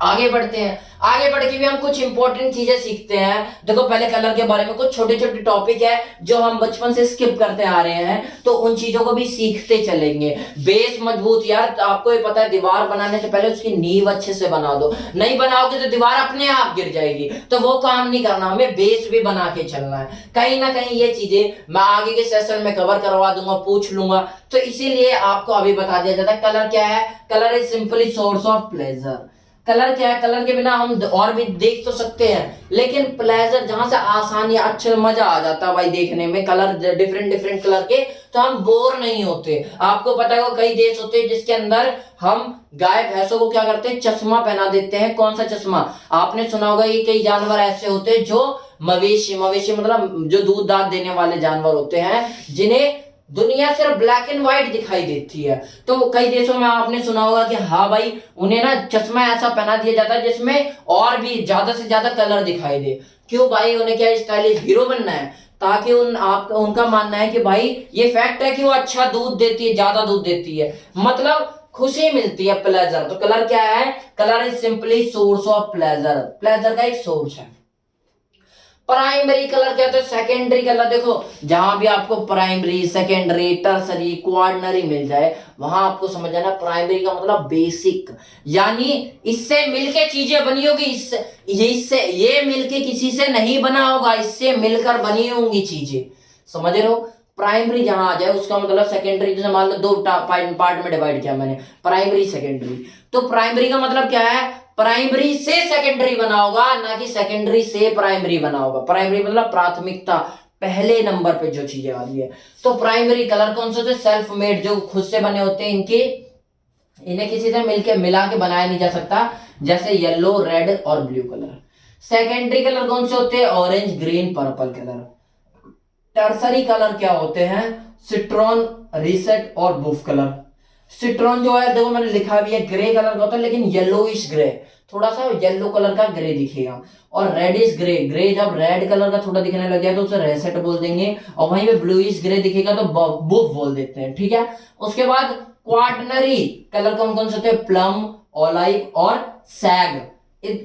आगे बढ़ते हैं, आगे बढ़ के भी हम कुछ इंपॉर्टेंट चीजें सीखते हैं। देखो पहले कलर के बारे में कुछ छोटे छोटे टॉपिक है जो हम बचपन से स्किप करते आ रहे हैं, तो उन चीजों को भी सीखते चलेंगे। बेस मजबूत यार, तो आपको ये पता है दीवार बनाने से पहले उसकी नींव अच्छे से बना दो, नहीं बनाओगे तो दीवार अपने आप गिर जाएगी। तो वो काम नहीं करना, हमें बेस भी बना के चलना है। कहीं ना कहीं ये चीजें मैं आगे के सेशन में कवर करवा दूंगा, पूछ लूंगा, तो इसीलिए आपको अभी बता दिया जाता है। कलर क्या है? Colour is simply source of pleasure. Colour क्या है? कलर के बिना हम और भी देख तो सकते हैं, लेकिन प्लेजर जहां से आसानी, अच्छा मजा आ जाता है भाई देखने में, कलर डिफरेंट डिफरेंट कलर के, तो हम बोर नहीं होते। आपको पता है कई देश होते हैं जिसके अंदर हम गाय भैंसों को क्या करते हैं? चश्मा पहना देते हैं। कौन सा चश्मा? आपने सुना होगा ये कई जानवर ऐसे होते हैं जो मवेशी, मवेशी मतलब जो दूध दाद देने वाले जानवर होते हैं, जिन्हें दुनिया सिर्फ ब्लैक एंड व्हाइट दिखाई देती है। तो कई देशों में आपने सुना होगा कि हाँ भाई उन्हें ना चश्मा ऐसा पहना दिया जाता है जिसमें और भी ज्यादा से ज्यादा कलर दिखाई दे। क्यों भाई? उन्हें क्या स्टाइलिश हीरो बनना है, ताकि उनका मानना है कि भाई ये फैक्ट है कि वो अच्छा दूध देती है, ज्यादा दूध देती है, मतलब खुशी मिलती है, प्लेजर। तो कलर क्या है? Colour is simply source of pleasure, pleasure का एक सोर्स है। प्राइमरी कलर क्या होता है? Secondary colour. देखो जहां भी आपको प्राइमरी, सेकेंडरी, टर्सरी, क्वार्टनरी मिल जाए, वहां आपको समझ आना प्राइमरी का मतलब बेसिक, यानी इससे मिलके चीजें बनी होगी, इससे ये मिलके किसी से नहीं बना होगा, इससे मिलकर बनी होंगी चीजें। समझ रहे हो? प्राइमरी जहां आ जाए उसका मतलब सेकेंडरी, जैसे मान लो दो पार्ट में डिवाइड किया मैंने, प्राइमरी सेकेंडरी। तो प्राइमरी का मतलब क्या है? प्राइमरी से सेकेंडरी बना होगा, ना कि सेकेंडरी से प्राइमरी बना होगा। प्राइमरी मतलब प्राथमिकता, पहले नंबर पे जो चीजें आ रही है। तो प्राइमरी कलर कौन से होते हैं? सेल्फ मेड, जो खुद से बने होते हैं, इन्हें किसी से मिला के बनाया नहीं जा सकता, जैसे येलो, रेड और ब्लू कलर। सेकेंडरी कलर कौन से होते हैं? Orange, green, purple colour. Tertiary colour क्या होते हैं? सिट्रॉन, रिसेट और बुफ कलर। सिट्रॉन जो है, देखो मैंने लिखा भी है, ग्रे कलर का होता है, लेकिन येलोइश ग्रे, थोड़ा सा येलो कलर का ग्रे दिखेगा। और रेडिश ग्रे, ग्रे जब रेड कलर का थोड़ा दिखने लग जाए तो उसे रेसेट बोल देंगे, और वहीं पे ब्लूइश ग्रे दिखेगा तो बुफ बोल देते हैं। ठीक है, उसके बाद क्वार्टनरी कलर कौन कौन से होते हैं? प्लम, ऑलाइव और सैग।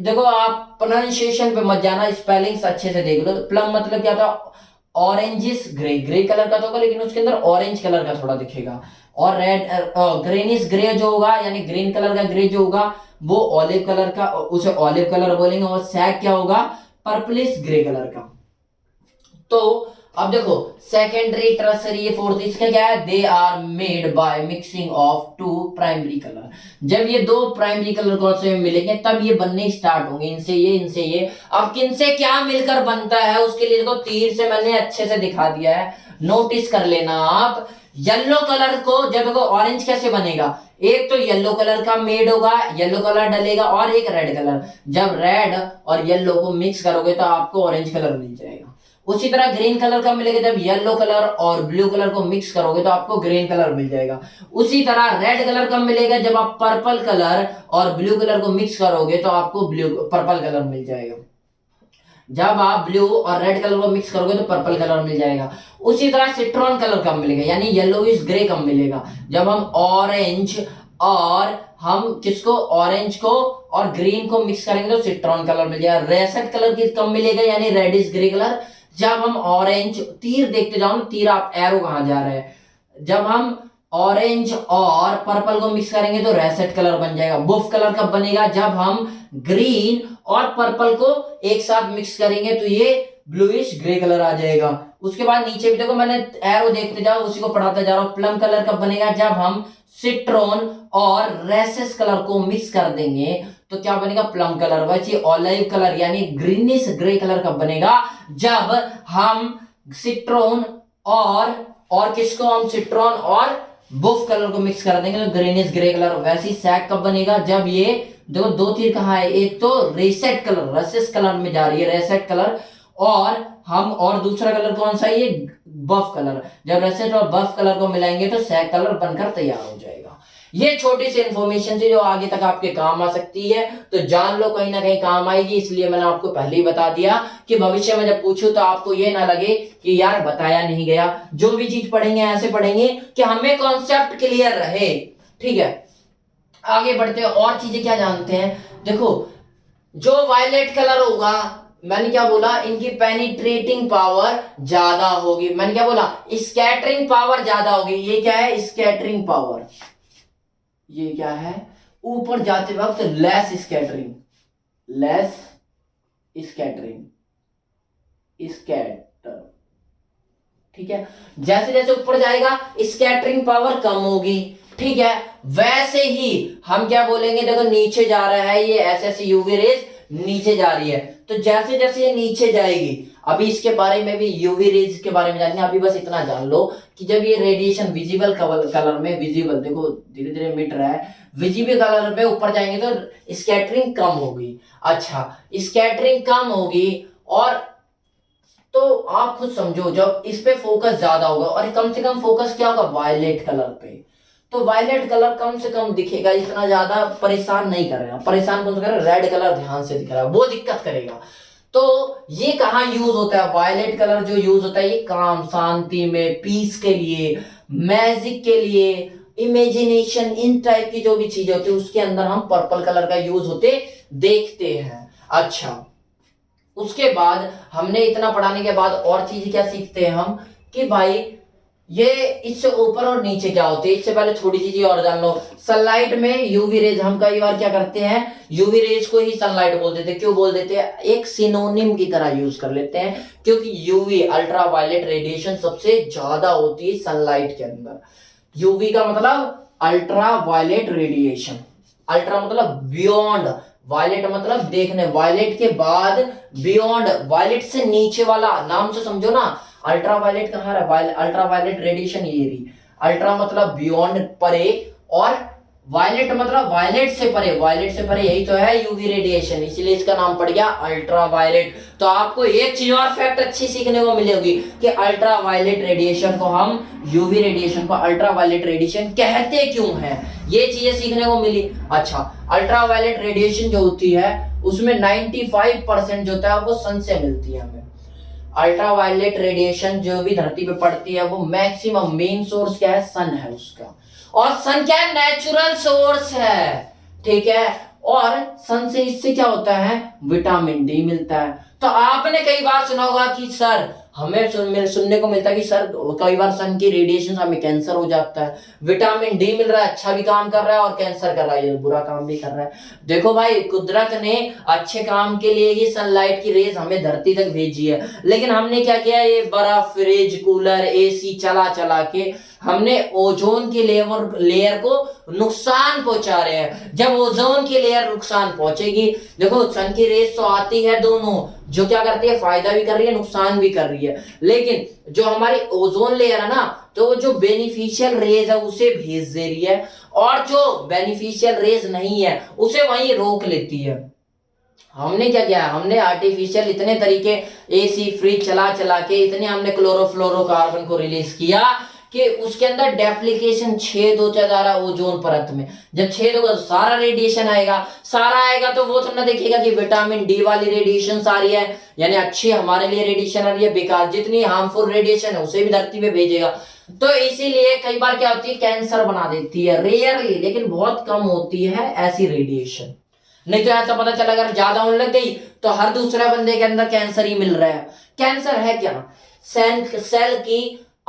देखो आप प्रोनाउंसिएशन पे मत जाना, स्पेलिंग्स अच्छे से देख लो। प्लम मतलब क्या था? ऑरेंजिस ग्रे, ग्रे कलर का तो होगा लेकिन उसके अंदर ऑरेंज कलर का थोड़ा दिखेगा। और रेड, ग्रीनिश ग्रे जो होगा, यानी ग्रीन कलर का ग्रे जो होगा वो ऑलिव कलर का, उसे ऑलिव कलर बोलेंगे। और सैग क्या होगा? पर्पलिश ग्रे कलर का। तो अब देखो सेकेंडरी, टर्सरी, फोर्थ, इसका क्या है? They are made by mixing of two primary colour. जब ये दो प्राइमरी कलर कौन से मिलेंगे तब ये बनने स्टार्ट होंगे, इनसे ये, इनसे ये। अब किनसे क्या मिलकर बनता है उसके लिए देखो तीर से मैंने अच्छे से दिखा दिया है, नोटिस कर लेना आप। येलो कलर को जब देखो ऑरेंज कैसे बनेगा? एक तो येलो कलर का मेड होगा, येलो कलर डलेगा, और एक रेड कलर। जब रेड और येलो को मिक्स करोगे तो आपको ऑरेंज कलर मिल जाएगा। उसी तरह ग्रीन कलर का मिलेगा, जब येलो कलर और ब्लू कलर को मिक्स करोगे तो आपको ग्रीन कलर मिल जाएगा। उसी तरह रेड कलर का मिलेगा, जब आप पर्पल कलर और ब्लू कलर को मिक्स करोगे तो आपको पर्पल कलर मिल जाएगा। जब आप ब्लू और रेड कलर को मिक्स करोगे तो पर्पल कलर मिल जाएगा। उसी तरह सिट्रॉन कलर कब मिलेगा, यानी येलोइश ग्रे कब मिलेगा? जब हम ऑरेंज और हम किसको, ऑरेंज को और ग्रीन को मिक्स करेंगे तो सिट्रॉन कलर मिल जाएगा। रेसेट कलर किस कब मिलेगा, यानी रेडिश ग्रे कलर, जब हम ऑरेंज, तीर देखते जाओ ना, तीर आप एरो कहां जा रहे हैं, जब हम ऑरेंज और पर्पल को मिक्स करेंगे तो रेसेट कलर बन जाएगा। बुफ कलर कब बनेगा? जब हम ग्रीन और पर्पल को एक साथ मिक्स करेंगे तो ये ब्लूइश ग्रे कलर आ जाएगा। उसके बाद नीचे भी देखो, मैंने एरो देखते जाओ, उसी को पढ़ाते जा रहा हूं। प्लम कलर कब बनेगा? जब हम सिट्रॉन और रेसेस कलर को मिक्स कर देंगे तो क्या बनेगा? Plum colour. वैसे ऑलिव कलर यानी ग्रीनिश ग्रे कलर कब बनेगा? जब हम सिट्रॉन और किसको? हम सिट्रॉन और बुफ कलर को मिक्स कर देंगे तो ग्रीनिश ग्रे कलर। वैसे सैग कब बनेगा? जब ये देखो दो तीर कहाँ है, एक तो रेसेट कलर, रेसेस कलर में जा रही है, रेसेट कलर, और दूसरा कलर कौन सा है? ये बफ कलर। जब रेसेट और बफ कलर को मिलाएंगे तो सैग कलर बनकर तैयार हो जाएगा। ये छोटी सी इंफॉर्मेशन थी जो आगे तक आपके काम आ सकती है, तो जान लो, कहीं ना कहीं काम आएगी, इसलिए मैंने आपको पहले ही बता दिया कि भविष्य में जब पूछूं तो आपको ये ना लगे कि यार बताया नहीं गया। जो भी चीज पढ़ेंगे ऐसे पढ़ेंगे कि हमें कॉन्सेप्ट क्लियर रहे। ठीक है, आगे बढ़ते हैं। और चीजें क्या जानते हैं? देखो, जो वायलेट कलर होगा, मैंने क्या बोला? इनकी पेनिट्रेटिंग पावर ज्यादा होगी। मैंने क्या बोला? स्कैटरिंग पावर ज्यादा होगी। ये क्या है? Scattering power. ये क्या है? ऊपर जाते वक्त less scattering, less scattering, scatter. ठीक है, जैसे जैसे ऊपर जाएगा स्कैटरिंग पावर कम होगी। ठीक है, वैसे ही हम क्या बोलेंगे? देखो नीचे जा रहा है ये ऐसे यूवी रेज नीचे जा रही है, तो जैसे जैसे ये नीचे जाएगी, अभी इसके बारे में भी यूवी रेज के बारे में जानेंगे। अभी बस इतना जान लो कि जब ये रेडिएशन विजिबल कलर में, विजिबल देखो धीरे धीरे मिट रहा है, विजिबल कलर में ऊपर जाएंगे तो स्कैटरिंग कम होगी। अच्छा, स्कैटरिंग कम होगी, और तो आप खुद समझो जब इस पे फोकस ज्यादा होगा, और कम से कम फोकस क्या होगा? वायलेट कलर पे। तो वायलेट कलर कम से कम दिखेगा, इतना ज्यादा परेशान नहीं करेगा। परेशान कौन सा करेगा? रेड कलर ध्यान से दिख रहा है, वो दिक्कत करेगा। तो ये कहाँ यूज होता है? वायलेट कलर जो यूज होता है ये काम शांति में, पीस के लिए, मैजिक के लिए, इमेजिनेशन, इन टाइप की जो भी चीजें होती है उसके अंदर हम पर्पल कलर का यूज होते देखते हैं। अच्छा, उसके बाद हमने इतना पढ़ाने के बाद और चीज क्या सीखते हैं हम कि भाई ये इससे ऊपर और नीचे क्या होते हैं। इससे पहले थोड़ी सी चीज और जान लो। सनलाइट में यूवी रेज, हम कई बार क्या करते हैं? यूवी रेज को ही सनलाइट बोल देते हैं। क्यों बोल देते हैं? एक सिनोनिम की तरह यूज कर लेते हैं, क्योंकि यूवी अल्ट्रा वायलेट रेडिएशन सबसे ज्यादा होती है सनलाइट के अंदर। यूवी का मतलब अल्ट्रा वायलेट रेडिएशन, अल्ट्रा मतलब बियॉन्ड, वायलेट मतलब देखने, वायलेट के बाद बियॉन्ड, वायलेट से नीचे वाला, नाम से समझो ना। अल्ट्रा वायलेट कहाँ है? अल्ट्रा वायलेट रेडिएशन ये रही। अल्ट्रा मतलब बियॉन्ड, परे, और वायलेट मतलब वायलेट से परे, वायलेट से परे यही तो है यूवी रेडिएशन, इसलिए इसका नाम पड़ गया अल्ट्रा वायलेट। तो आपको एक चीज और फैक्ट अच्छी सीखने को मिलेगी कि अल्ट्रा वायलेट रेडिएशन को हम, यूवी रेडिएशन को अल्ट्रा वायलेट रेडिएशन कहते क्यों हैं, ये चीजें सीखने को मिली। अच्छा, अल्ट्रा वायलेट रेडिएशन जो होती है उसमें 95% जो होता है वो सन से मिलती है हमें। अल्ट्रा वायलेट रेडिएशन जो भी धरती पे पड़ती है वो मैक्सिमम मेन सोर्स क्या है? सन है उसका। और सन क्या है? नेचुरल सोर्स है। ठीक है, और सन से इससे क्या होता है? विटामिन डी मिलता है। तो आपने कई बार सुना होगा कि सर हमें सुनने को मिलता है कि सर कई बार सन की रेडिएशन से हमें कैंसर हो जाता है। विटामिन डी मिल रहा है, अच्छा भी काम कर रहा है, और कैंसर कर रहा है, ये बुरा काम भी कर रहा है। देखो भाई, कुदरत ने अच्छे काम के लिए ही सनलाइट की रेज हमें धरती तक भेजी है, लेकिन हमने क्या किया? ये बर्फ, फ्रिज, कूलर, एसी चला चला के हमने ओजोन की लेयर को नुकसान पहुंचा रहे हैं। जब ओजोन की लेयर नुकसान पहुंचेगी, देखो सन की रेस तो आती है दोनों, जो क्या करती है? फायदा भी कर रही है, नुकसान भी कर रही है, लेकिन जो हमारी ओजोन लेयर है ना, तो जो बेनिफिशियल रेज है उसे भेज दे रही है, और जो बेनिफिशियल रेज नहीं है उसे वहीं रोक लेती है। हमने क्या किया? हमने आर्टिफिशियल इतने तरीके, एसी, फ्रिज चला चला के इतने हमने क्लोरोफ्लोरोकार्बन को रिलीज किया कि उसके अंदर डेप्लीकेशन, छेद होता जा रहा है ओजोन परत में। जब छेद होगा तो सारा रेडिएशन आएगा, सारा आएगा तो वो थोड़ा देखेगा कि विटामिन डी वाली रेडिएशन आ रही है, यानी अच्छी हमारे लिए रेडिएशन आ रही है, बेकार जितनी हार्मफुल रेडिएशन है उसे भी धरती पे भेजेगा। तो इसीलिए कई बार क्या होती है? कैंसर बना देती है, रेयरली, लेकिन बहुत कम होती है ऐसी रेडिएशन। नहीं तो ऐसा पता चला अगर ज्यादा होने लग गई तो हर दूसरे बंदे के अंदर कैंसर ही मिल रहा है। कैंसर है क्या? सेल की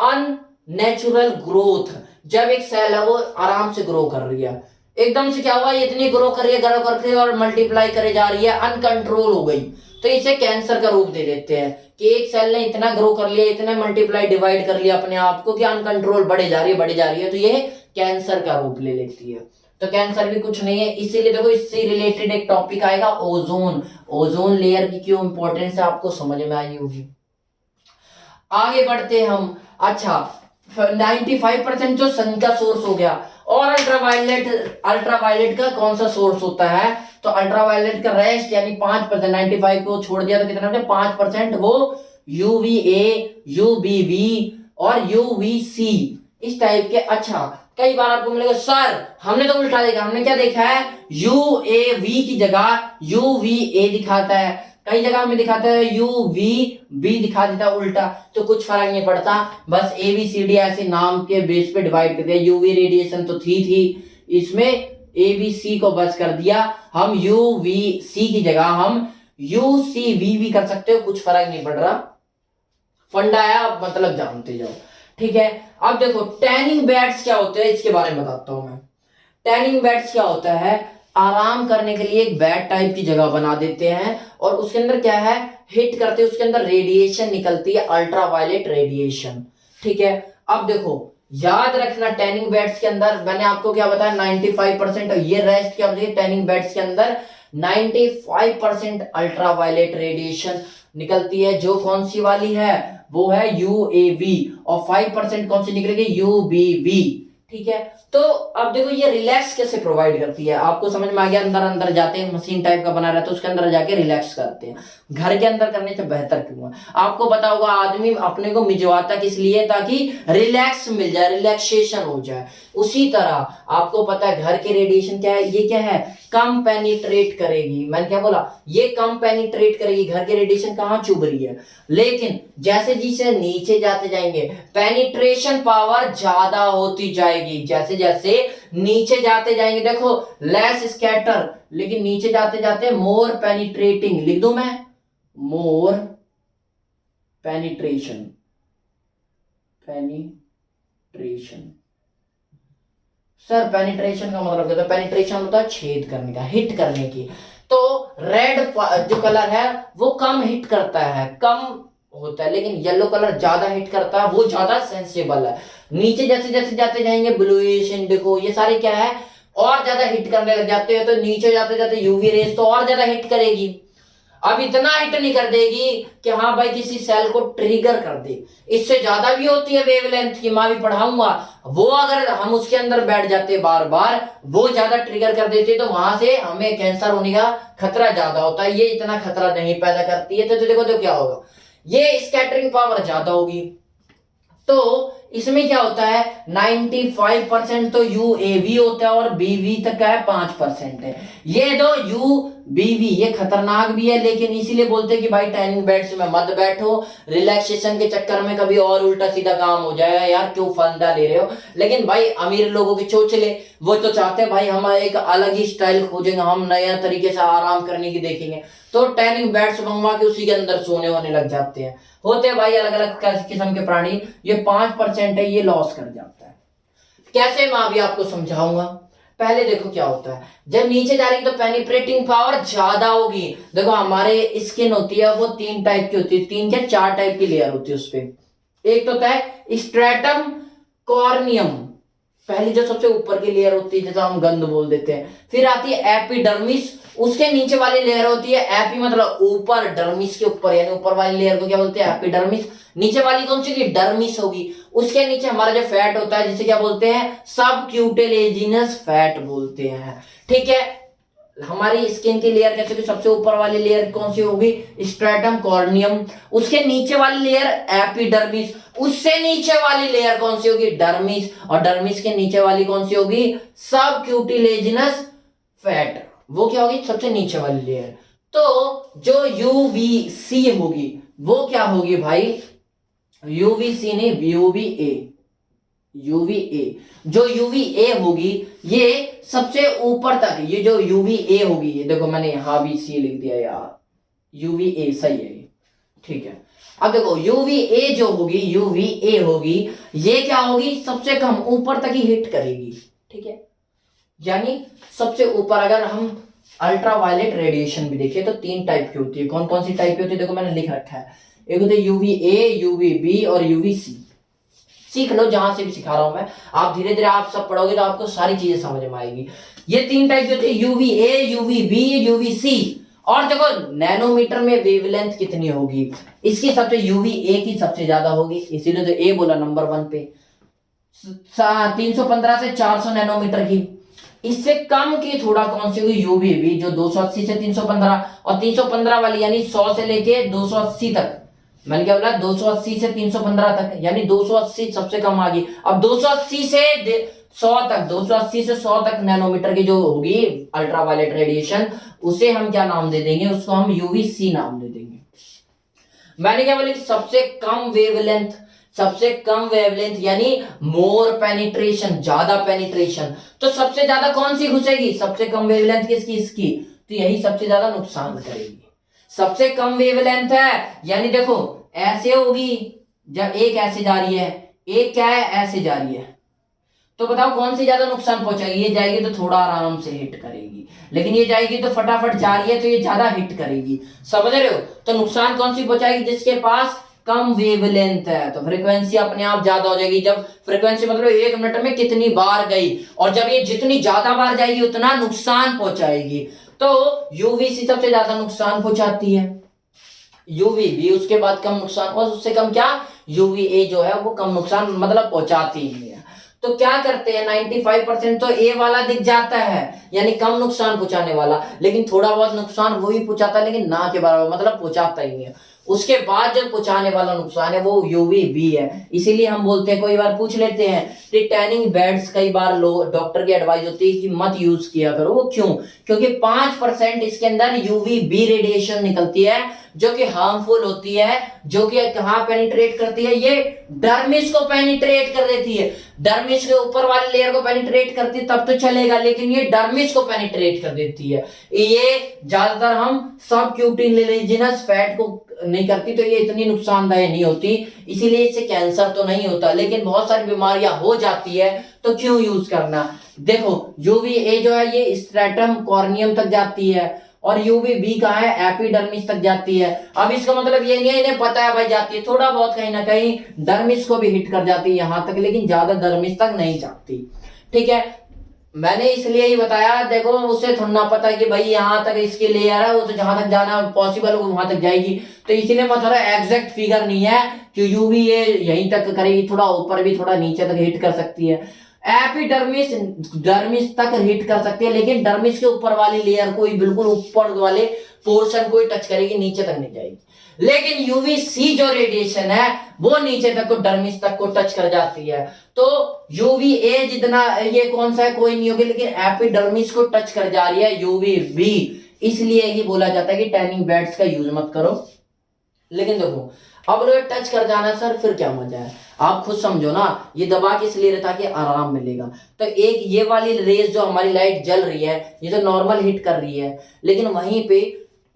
अननेचुरल ग्रोथ, जब एक सेल है वो आराम से ग्रो कर रही है, एकदम से क्या हुआ, ये इतनी ग्रो कर रही है, ग्रो करके और मल्टीप्लाई करे जा रही है, अनकंट्रोल हो गई, तो इसे कैंसर का रूप दे देते हैं कि एक सेल ने इतना ग्रो कर लिया, इतना मल्टीप्लाई डिवाइड कर लिया अपने आप को कि अनकंट्रोल बढ़े जा रही है, बढ़े जा रही है, तो ये कैंसर का रूप ले लेती है। तो कैंसर भी कुछ नहीं है। इसीलिए देखो, इससे रिलेटेड एक टॉपिक आएगा ओजोन, ओजोन लेयर की क्यों इंपॉर्टेंस है आपको समझ में आई होगी। आगे बढ़ते हम। अच्छा, 95% जो सन का सोर्स हो गया, और अल्ट्रावायलेट का कौन सा सोर्स होता है, तो अल्ट्रावायलेट का रेस्ट यानी 5%, 95 को छोड़ दिया तो कितना होता है 5%, वो यूवीए, यूबीवी और यूवीसी इस टाइप के। अच्छा, कई बार आपको मिलेगा सर हमने तो उल्टा देखा, हमने क्या देखा है, यूएवी की जगह यूवीए दिखाता है, कई जगह हमें दिखाता है यूवीबी दिखा देता है उल्टा, तो कुछ फर्क नहीं पड़ता, बस एबीसीडी ऐसे नाम के बेस पे डिवाइड कर दिया। यूवी रेडिएशन तो थी इसमें, एबीसी को बस कर दिया, हम यूवीसी की जगह हम यूसीवी भी कर सकते हो, कुछ फर्क नहीं पड़ रहा, फंडा है, आप मतलब जानते जाओ, ठीक है। अब देखो टैनिंग बेड्स क्या होते हैं, इसके बारे में बताता हूं मैं। टैनिंग बेड्स क्या होता है, आराम करने के लिए एक बेड टाइप की जगह बना देते हैं, और उसके अंदर क्या है, हिट करते हैं, उसके अंदर रेडिएशन निकलती है, अल्ट्रावायलेट रेडिएशन, ठीक है। अब देखो याद रखना, टैनिंग बेड्स के अंदर मैंने आपको क्या बताया, 95%, ये रेस्ट क्या होती है, टैनिंग बेड्स के अंदर 95% अल्ट्रावायलेट रेडिएशन निकलती है, जो कौन सी वाली है, वो है यूएवी, और 5% कौन सी निकलेगी, यूबीवी, ठीक है। तो अब देखो ये रिलैक्स कैसे प्रोवाइड करती है, आपको समझ में आ गया, अंदर अंदर जाते हैं, मशीन टाइप का बना रहता है, उसके अंदर जाके रिलैक्स करते हैं, घर के अंदर करने से बेहतर क्यों है, आपको पता होगा आदमी अपने को मिजवाता किस लिए, ताकि रिलैक्स मिल जाए, रिलैक्सेशन हो जाए। उसी तरह आपको पता है घर के रेडिएशन क्या है, ये क्या है, कम पेनिट्रेट करेगी, मैंने क्या बोला, ये कम पेनिट्रेट करेगी, घर के रेडिएशन कहां चुभ रही है, लेकिन जैसे जैसे नीचे जाते जाएंगे पेनिट्रेशन पावर ज्यादा होती जाएगी, जैसे जैसे नीचे जाते जाएंगे, देखो लेस स्कैटर, लेकिन नीचे जाते जाते मोर पेनिट्रेटिंग, लिख दूं मैं, मोर पेनिट्रेशन, पेनिट्रेशन। सर पेनिट्रेशन का मतलब क्या होता है, पेनिट्रेशन होता है छेद करने का, हिट करने की, तो रेड जो कलर है वो कम हिट करता है, कम होता है, लेकिन येलो कलर ज्यादा हिट करता है, वो ज्यादा सेंसिबल है। नीचे जैसे जैसे जाते जाएंगे ब्लूइश, इंडिगो, ये सारे क्या है, और ज्यादा हिट करने लग जाते हैं, तो नीचे जाते जाते यूवी रेस तो और ज्यादा हिट करेगी। अब इतना हिट नहीं कर देगी कि हाँ भाई किसी सेल को ट्रिगर कर दे, इससे ज्यादा भी होती है वेवलेंथ की, मैं भी पढ़ाऊंगा, वो अगर हम उसके अंदर बैठ जाते बार बार, वो ज्यादा ट्रिगर कर देते, तो वहां से हमें कैंसर होने का खतरा ज्यादा होता है, ये इतना खतरा नहीं पैदा करती है। तो देखो तो क्या होगा, ये स्कैटरिंग पावर ज्यादा होगी, तो इसमें क्या होता है 95% तो यूएवी होता है, और बीवी तक का है 5% है, ये दो यूबीवी ये खतरनाक भी है, लेकिन इसीलिए बोलते हैं कि भाई टैनिंग बेड्स में मत बैठो, रिलैक्सेशन के चक्कर में कभी और उल्टा सीधा काम हो जाएगा, यार क्यों फंदा ले रहे हो। लेकिन भाई अमीर लोगों के चोचले, वो तो चाहते हैं भाई हम एक अलग ही स्टाइल खोजेंगे, हम नया तरीके से आराम करने की देखेंगे, तो टैनिंग बेड्स मंगवा के उसी के अंदर सोने होने लग जाते हैं। होते हैं भाई अलग अलग किस्म के प्राणी, ये 5% है, ये लॉस कर जाता है। कैसे मैं अभी आपको समझाऊंगा। पहले देखो क्या होता है, जब नीचे जा रही तो पेनिट्रेटिंग पावर ज्यादा होगी। देखो हमारे स्किन होती है वो 3 टाइप की होती है, 3 क्या 4 टाइप की लेयर होती है उस पे। एक तो होता है स्ट्रेटम कॉर्नियम, पहली जो सबसे ऊपर की लेयर होती है, जैसा हम गंध बोल देते हैं। फिर आती है एपिडर्मिस, उसके नीचे वाली लेयर होती है एपी मतलब ऊपर, डर्मिस के ऊपर, यानी ऊपर वाली लेयर को क्या बोलते हैं एपिडर्मिस। नीचे वाली कौन सी होगी, डर्मिस होगी। उसके नीचे हमारा जो फैट होता है जिसे क्या बोलते हैं, सबक्यूटेलेजिनस फैट बोलते हैं, ठीक है। हमारी स्किन की लेयर कैसे की, सबसे ऊपर वाली लेयर कौन सी होगी, स्ट्रेटम कॉर्नियम, उसके नीचे वाली लेयर एपिडर्मिस, उससे नीचे वाली लेयर कौन सी होगी, डर्मिस, और डर्मिस के नीचे वाली कौन सी होगी, सबक्यूटिलेजिनस फैट, वो क्या होगी सबसे नीचे वाली लेयर। तो जो यूवीसी होगी वो क्या होगी भाई, यूवीसी नहीं यूवीए, यूवीए, जो यूवीए होगी ये सबसे ऊपर तक, ये जो यूवीए होगी, ये देखो मैंने यहां भी सी लिख दिया यार, यूवीए सही है, ठीक है। अब देखो यूवीए जो होगी, यूवीए होगी, ये क्या होगी, सबसे कम ऊपर तक ही हिट करेगी, ठीक है। यानी सबसे ऊपर अगर हम अल्ट्रावायलेट रेडिएशन भी देखें तो 3 टाइप की होती है। कौन कौन सी टाइप की होती है, देखो मैंने लिख रखा है। एक होती है यूवीए, यूवीबी और यूवीसी। सीख लो जहां से भी सिखा रहा हूं मैं, आप धीरे धीरे आप सब पढ़ोगे तो आपको सारी चीजें समझ में आएगी। ये 3 टाइप की होती है, यूवीए, यूवीबी, यूवीसी। और देखो नैनोमीटर में वेवलेंथ कितनी होगी, इसकी सबसे यूवीए की सबसे ज्यादा होगी, इसीलिए तो ए बोला नंबर 1 पे। 315 से 400 नैनोमीटर की। इससे कम की थोड़ा कौन सी होगी, यूवीबी जो 280 से 315, और 315 वाली यानी 100 से लेके 280 तक। मैंने क्या बोला, 280 से 315 तक, यानी 280 सबसे कम आ गई। अब 280 से 100 तक, 280 से 100 तक नैनोमीटर की जो होगी अल्ट्रावायलेट रेडिएशन, उसे हम क्या नाम दे देंगे, उसको हम यूवीसी नाम दे देंगे। मैंने क्या बोला, सबसे कम वेवलेंथ, सबसे कम वेवलेंथ यानी मोर पेनिट्रेशन, ज्यादा पेनिट्रेशन। तो सबसे ज्यादा कौन सी घुसेगी, सबसे कम वेवलेंथ किसकी, इसकी। तो यही सबसे ज्यादा नुकसान करेगी। सबसे कम वेवलेंथ है, यानी देखो ऐसे होगी, जब एक ऐसे जा रही है, एक क्या है ऐसे जा रही है, तो बताओ कौन सी ज्यादा नुकसान पहुंचाएगी। ये जाएगी तो थोड़ा आराम से हिट करेगी, लेकिन ये जाएगी तो फटाफट जा रही है तो ये ज्यादा हिट करेगी, समझ रहे हो। तो नुकसान कौन सी पहुंचाएगी, जिसके पास कम वेवलेंथ है। तो फ्रीक्वेंसी अपने आप ज्यादा हो जाएगी। जब फ्रीक्वेंसी मतलब 1 मिनट में कितनी बार गई, और जब ये जितनी ज्यादा बार जाएगी उतना नुकसान पहुंचाएगी। तो यूवीसी सबसे ज्यादा नुकसान पहुंचाती है, यूवीबी उसके बाद कम नुकसान, और उससे कम क्या, यूवीए जो है वो कम नुकसान मतलब पहुंचाती ही है। तो क्या करते हैं, 95% तो ए वाला दिख जाता है, यानी कम नुकसान पहुंचाने वाला, लेकिन थोड़ा बहुत नुकसान वो ही पहुंचाता है, लेकिन ना के बराबर, मतलब पहुंचाता ही नहीं है। उसके बाद जो पहुंचाने वाला नुकसान है वो यूवीबी है। इसीलिए हम बोलते हैं, कोई बार पूछ लेते हैं कि टैनिंग बेड्स, कई बार लोग डॉक्टर की एडवाइस होती है कि मत यूज किया करो, वो क्यों, क्योंकि 5% इसके अंदर यूवीबी रेडिएशन निकलती है जो कि हार्मफुल होती है, जो कि कहां पेनिट्रेट करती है, ये डर्मिस को पेनिट्रेट कर देती है। डर्मिस के ऊपर वाले लेयर को पेनिट्रेट करती है तब तो चलेगा, लेकिन ये डर्मिस को पेनिट्रेट कर देती है। ये ज्यादातर हम सब क्यूटिनिजिनस फैट को नहीं करती, तो ये इतनी नुकसानदायक नहीं होती, इसीलिए इससे कैंसर तो नहीं होता, लेकिन बहुत सारी बीमारियां हो जाती है। तो क्यों यूज करना। देखो यूवीए जो है ये स्ट्रेटम कॉर्नियम तक जाती है, और यूवीबी कहाँ है, एपिडर्मिस तक जाती है। अब इसका मतलब ये नहीं है इन्हें पता है भाई जाती है, थोड़ा बहुत कहीं ना कहीं डर्मिस को भी हिट कर जाती है यहां तक, लेकिन ज्यादा डर्मिस तक नहीं जाती, ठीक है। मैंने इसलिए ही बताया, देखो उसे थोड़ा ना पता है कि भाई यहाँ तक इसके लेयर है, वो तो जहां तक जाना पॉसिबल हो वहां तक जाएगी, तो इसीलिए मैं थोड़ा एग्जैक्ट फिगर नहीं है कि यूवीए यहीं तक करेगी, थोड़ा ऊपर भी थोड़ा नीचे तक हिट कर सकती है। एपिडर्मिस डर्मिस तक हिट कर सकती है, लेकिन डर्मिस के ऊपर वाली लेयर को ही, बिल्कुल ऊपर वाले पोर्शन को ही टच करेगी, नीचे तक नहीं जाएगी। लेकिन यूवीसी जो रेडिएशन है वो नीचे तक को, डर्मिस तक को टच कर जाती है। तो यूवीए जितना ये कौन सा है, कोई नहीं होगी, लेकिन एपिडर्मिस को टच कर जा रही है यूवीबी, इसलिए ही बोला जाता है कि टैनिंग बेड्स का यूज मत करो। लेकिन देखो अब लोग टच कर जाना सर, फिर क्या मजा है, आप खुद समझो ना। ये दबा किस लिए रहता कि आराम मिलेगा। तो एक ये वाली रेस जो हमारी लाइट जल रही है, ये तो नॉर्मल हिट कर रही है, लेकिन वहीं पे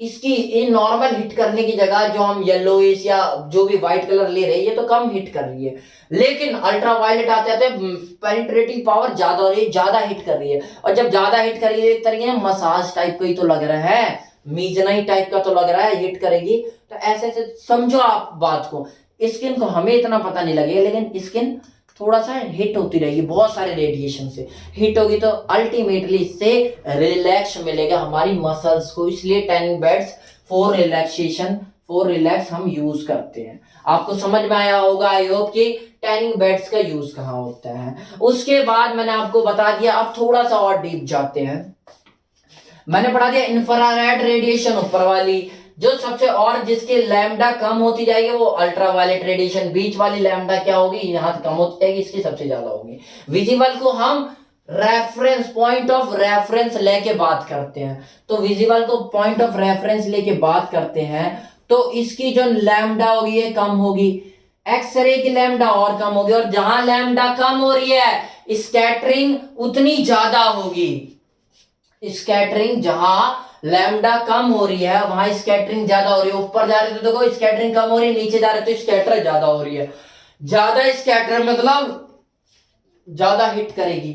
इसकी इन नॉर्मल हिट करने की जगह जो हम येलोइश या जो भी व्हाइट कलर ले रहे हैं, ये तो कम हिट कर रही है, लेकिन अल्ट्रावायलेट आते आते पेनिट्रेटिंग पावर ज्यादा हो रही है, ज्यादा हिट कर रही है। और जब ज्यादा हिट कर रही है, एक तरीके से मसाज टाइप का ही तो लग रहा है, मीजनाई टाइप का तो लग रहा है, हिट करेगी। तो ऐसे ऐसे समझो आप बात को। स्किन को हमें इतना पता नहीं लगेगा, लेकिन स्किन थोड़ा सा हिट होती रहेगी, बहुत सारे रेडिएशन से हिट होगी, तो अल्टीमेटली इससे रिलैक्स मिलेगा हमारी मसल्स को। इसलिए tanning beds for relaxation, for relax हम यूज करते हैं। आपको समझ में आया होगा आई होप कि टैनिंग बेड्स का यूज कहाँ होता है। उसके बाद मैंने आपको बता दिया, अब थोड़ा सा और डीप जाते हैं। मैंने पढ़ा दिया इंफ्रारेड रेडिएशन ऊपर वाली, जो सबसे और जिसकी लैम्डा कम होती जाएगी वो अल्ट्रावायलेट रेडिएशन, बीच वाली लैम्डा क्या होगी, यहां कम होती जाएगी, इसकी सबसे ज्यादा होगी। विजिबल को हम रेफरेंस, पॉइंट ऑफ रेफरेंस लेके बात करते हैं, तो विजिबल को पॉइंट ऑफ रेफरेंस लेके बात करते हैं, तो इसकी जो लैम्डा होगी ये कम होगी, एक्सरे की लैम्डा और कम होगी, और जहां लैम्डा कम हो रही है स्कैटरिंग उतनी ज्यादा होगी। स्कैटरिंग जहां लैम्डा कम हो रही है वहां स्कैटरिंग ज्यादा हो रही है। ऊपर जा रहे तो देखो स्कैटरिंग कम हो रही है, नीचे जा रहे तो स्कैटर ज्यादा हो रही है। ज्यादा स्कैटर मतलब ज्यादा हिट करेगी,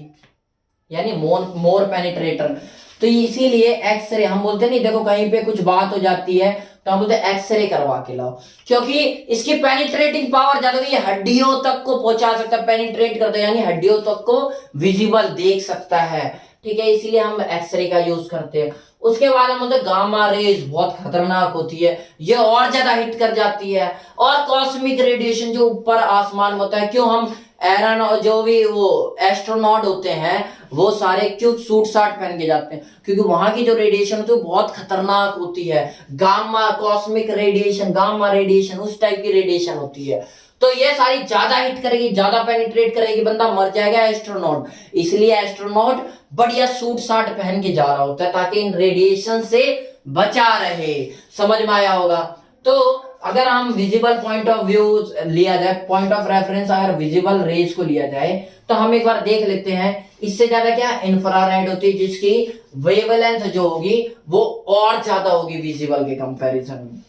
यानी मोर पेनिट्रेटर। तो इसीलिए एक्सरे हम बोलते नहीं, देखो कहीं पे कुछ बात हो जाती है तो हम बोलते हैं एक्सरे करवा के लाओ, क्योंकि इसकी पेनिट्रेटिंग पावर ज्यादा होगी, ये हड्डियों तक को पहुंचा सकता है, पेनिट्रेट करता है यानी हड्डियों तक को विजिबल देख सकता है। ठीक है, इसीलिए हम एक्सरे का यूज करते हैं। उसके बाद हम बोलते हैं गामा रेज बहुत खतरनाक होती है, ये और ज्यादा हिट कर जाती है। और कॉस्मिक रेडिएशन जो ऊपर आसमान में होता है, क्यों हम एरोनॉट जो भी वो एस्ट्रोनॉट होते हैं वो सारे क्यों सूट साट पहन के जाते हैं, क्योंकि वहां की जो रेडिएशन होती है वो बहुत खतरनाक होती है। Gamma cosmic radiation, gamma radiation उस टाइप की रेडिएशन होती है। तो ये सारी ज्यादा हिट करेगी, ज्यादा पेनिट्रेट करेगी, बंदा मर जाएगा एस्ट्रोनॉट। इसलिए एस्ट्रोनॉट बढ़िया सूट साट पहन के जा रहा होता है ताकि इन रेडिएशन से बचा रहे। समझ में आया होगा। तो अगर हम विजिबल पॉइंट ऑफ व्यू लिया जाए, पॉइंट ऑफ रेफरेंस अगर विजिबल रेज को लिया जाए, तो हम एक बार देख लेते हैं। इससे ज्यादा क्या इंफ्रारेड होती है, जिसकी वेवलेंथ जो होगी वो और ज्यादा होगी विजिबल के कंपैरिजन में।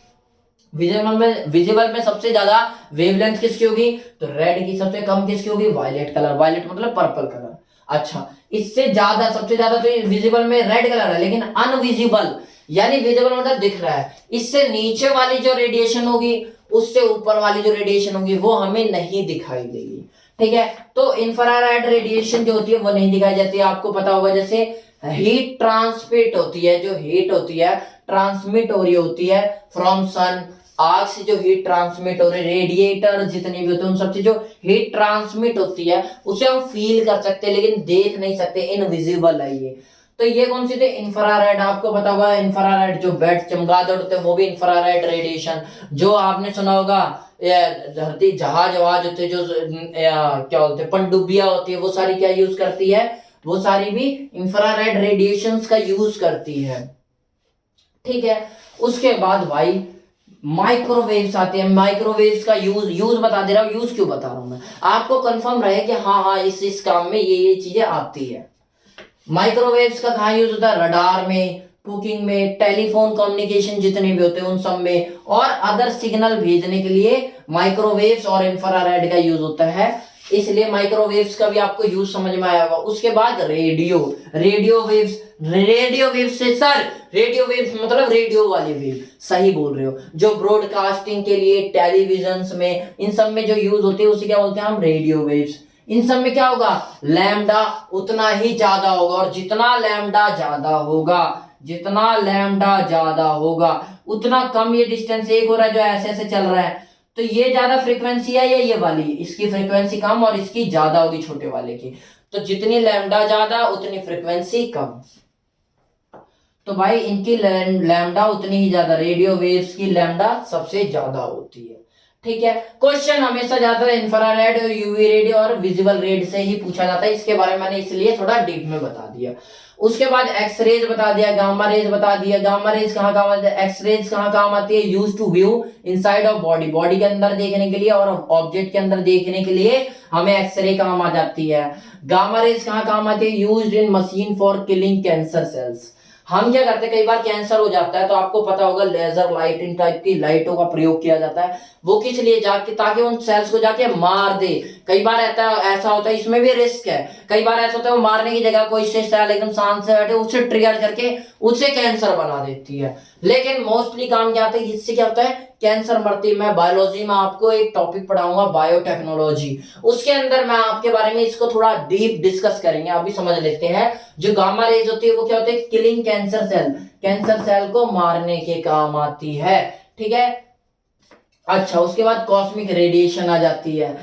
विजिबल में सबसे ज्यादा वेवलेंथ किसकी होगी, तो रेड की। सबसे कम किसकी होगी, वायलेट कलर। वायलेट मतलब पर्पल कलर। अच्छा, इससे ज्यादा सबसे ज्यादा तो विजिबल में रेड कलर है, लेकिन अनविजिबल यानी विजिबल मतलब दिख रहा है, इससे नीचे वाली जो रेडिएशन होगी उससे ऊपर वाली जो रेडिएशन होगी वो हमें नहीं दिखाई देगी। ठीक है, तो इंफ्रारेड रेडिएशन जो होती है वो नहीं दिखाई जाती है। आपको पता होगा जैसे हीट ट्रांसमिट होती है, जो हीट होती है ट्रांसमिट हो रही होती है फ्रॉम सन, आग से जो हीट ट्रांसमिट हो रही, रेडिएटर जितने भी होते हैं उन सब से जो हीट ट्रांसमिट होती है उसे हम फील कर सकते हैं लेकिन देख नहीं सकते, इनविजिबल है ये। तो ये कौन सी थे, इंफ्रारेड। आपको पता होगा इंफ्रारेड जो बेड चमगादड़ होते हैं वो भी इंफ्रारेड रेडिएशन। जो आपने सुना होगा धरती जहाज वहाज होते जो क्या बोलते हैं पनडुब्बियां होती है, वो सारी क्या यूज करती है, वो सारी भी इंफ्रारेड रेडिएशंस का यूज करती है। ठीक है, उसके बाद भाई माइक्रोवेव्स आते हैं। माइक्रोवेव्स का यूज बता दे रहा हूँ, यूज क्यों बता रहा हूं मैं, आपको कंफर्म रहे कि हाँ हाँ इस काम में ये चीजें आती है। माइक्रोवेव्स का कहाँ यूज होता है, रडार में, कुकिंग में, टेलीफोन कम्युनिकेशन जितने भी होते हैं उन सब में, और अदर सिग्नल भेजने के लिए माइक्रोवेव्स और इंफ्रारेड का यूज होता है। इसलिए माइक्रोवेव्स का भी आपको यूज समझ में आया होगा। उसके बाद रेडियो वेव्स। रेडियो वेव्स से सर, रेडियो वेव्स मतलब रेडियो वाली वेव, सही बोल रहे हो, जो ब्रॉडकास्टिंग के लिए टेलीविजन में इन सब में जो यूज होती है उसे क्या बोलते हैं हम, रेडियो वेव्स। इन सब में क्या होगा, लैम्डा उतना ही ज्यादा होगा, और जितना लैम्डा ज्यादा होगा, जितना लैम्डा ज्यादा होगा उतना कम ये डिस्टेंस एक हो रहा है जो ऐसे ऐसे चल रहा है, तो ये ज्यादा फ्रीक्वेंसी है या ये वाली, इसकी फ्रीक्वेंसी कम और इसकी ज्यादा होगी छोटे वाले की। तो जितनी लैम्डा ज्यादा उतनी फ्रीक्वेंसी कम। तो भाई इनकी लैम्डा उतनी ही ज्यादा, रेडियो वेव्स की लैम्डा सबसे ज्यादा होती है। ठीक है, क्वेश्चन हमेशा ज्यादा इंफ्रारेड और यूवी रेड और विजिबल रेड से ही पूछा जाता है, इसके बारे में मैंने इसलिए थोड़ा डीप में बता दिया। उसके बाद एक्सरेज बता दिया, गामा रेज बता दिया। गामा रेज कहाँ काम आती है, एक्सरेज कहाँ काम आती है, use to view inside of body, body के अंदर देखने के लिए और ऑब्जेक्ट के अंदर देखने के लिए हमें एक्सरे काम आ जाती है। गामा रेज कहाँ काम आती है, used in machine for killing cancer cells. हम क्या करते हैं, कई बार कैंसर हो जाता है तो आपको पता होगा लेजर लाइट, इन टाइप की लाइटों का प्रयोग किया जाता है। वो किस लिए, जाके ताकि उन सेल्स को जाके मार दे। कई बार ऐसा होता है, इसमें भी रिस्क है। कई बार ऐसा होता है वो मारने की जगह कोई से सेल एकदम शांत से बैठे उसे ट्रिगर करके उसे कैंसर बना देती है। लेकिन मोस्टली काम क्या आता है, इससे क्या होता है, कैंसर मरती है। मैं बायोलॉजी में आपको एक टॉपिक पढ़ाऊंगा बायोटेक्नोलॉजी, उसके अंदर मैं आपके बारे में इसको थोड़ा डीप डिस्कस करेंगे। अभी समझ लेते हैं, जो गामा रेज होती है वो क्या होती है, killing cancer cell, cancer cell को मारने के काम आती है। ठीक है, अच्छा उसके बाद कॉस्मिक रेडिएशन आ जाती है।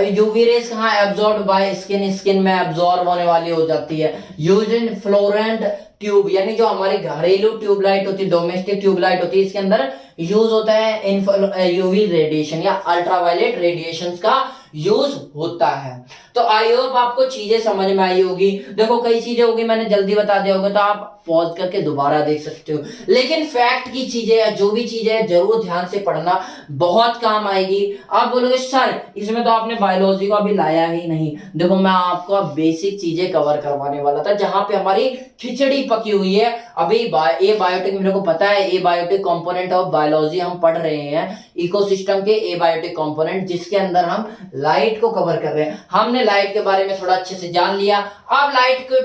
यूवी रेज कहाँ, एब्जॉर्ब बाय स्किन, स्किन में एब्जॉर्ब होने वाली हो जाती है। यूज इन फ्लोरेंट ट्यूब, यानी जो हमारी घरेलू ट्यूबलाइट होती है, डोमेस्टिक ट्यूबलाइट होती है, इसके अंदर यूज होता है यूवी रेडिएशन या अल्ट्रावायलेट रेडिएशंस का यूज होता है। तो आई होप आपको चीजें समझ में आई होगी। देखो कई चीजें होगी मैंने जल्दी बता दिया होगा, तो आप पॉज करके दोबारा देख सकते हो, लेकिन फैक्ट की चीजें या जो भी चीजें है जरूर ध्यान से पढ़ना, बहुत काम आएगी। आप बोलोगे सर इसमें तो आपने बायोलॉजी को अभी लाया ही नहीं। देखो मैं आपको बेसिक चीजें कवर करवाने वाला था, जहां पे हमारी खिचड़ी पकी हुई है। अभी ए बायोटिक मेरे को पता है, ए बायोटिक कंपोनेंट ऑफ बायोलॉजी हम पढ़ रहे हैं, इकोसिस्टम के ए बायोटिक कंपोनेंट, जिसके अंदर हम लाइट को कवर कर रहे हैं। हमने लाइट के बारे में थोड़ा अच्छे से जान लिया, अब लाइट के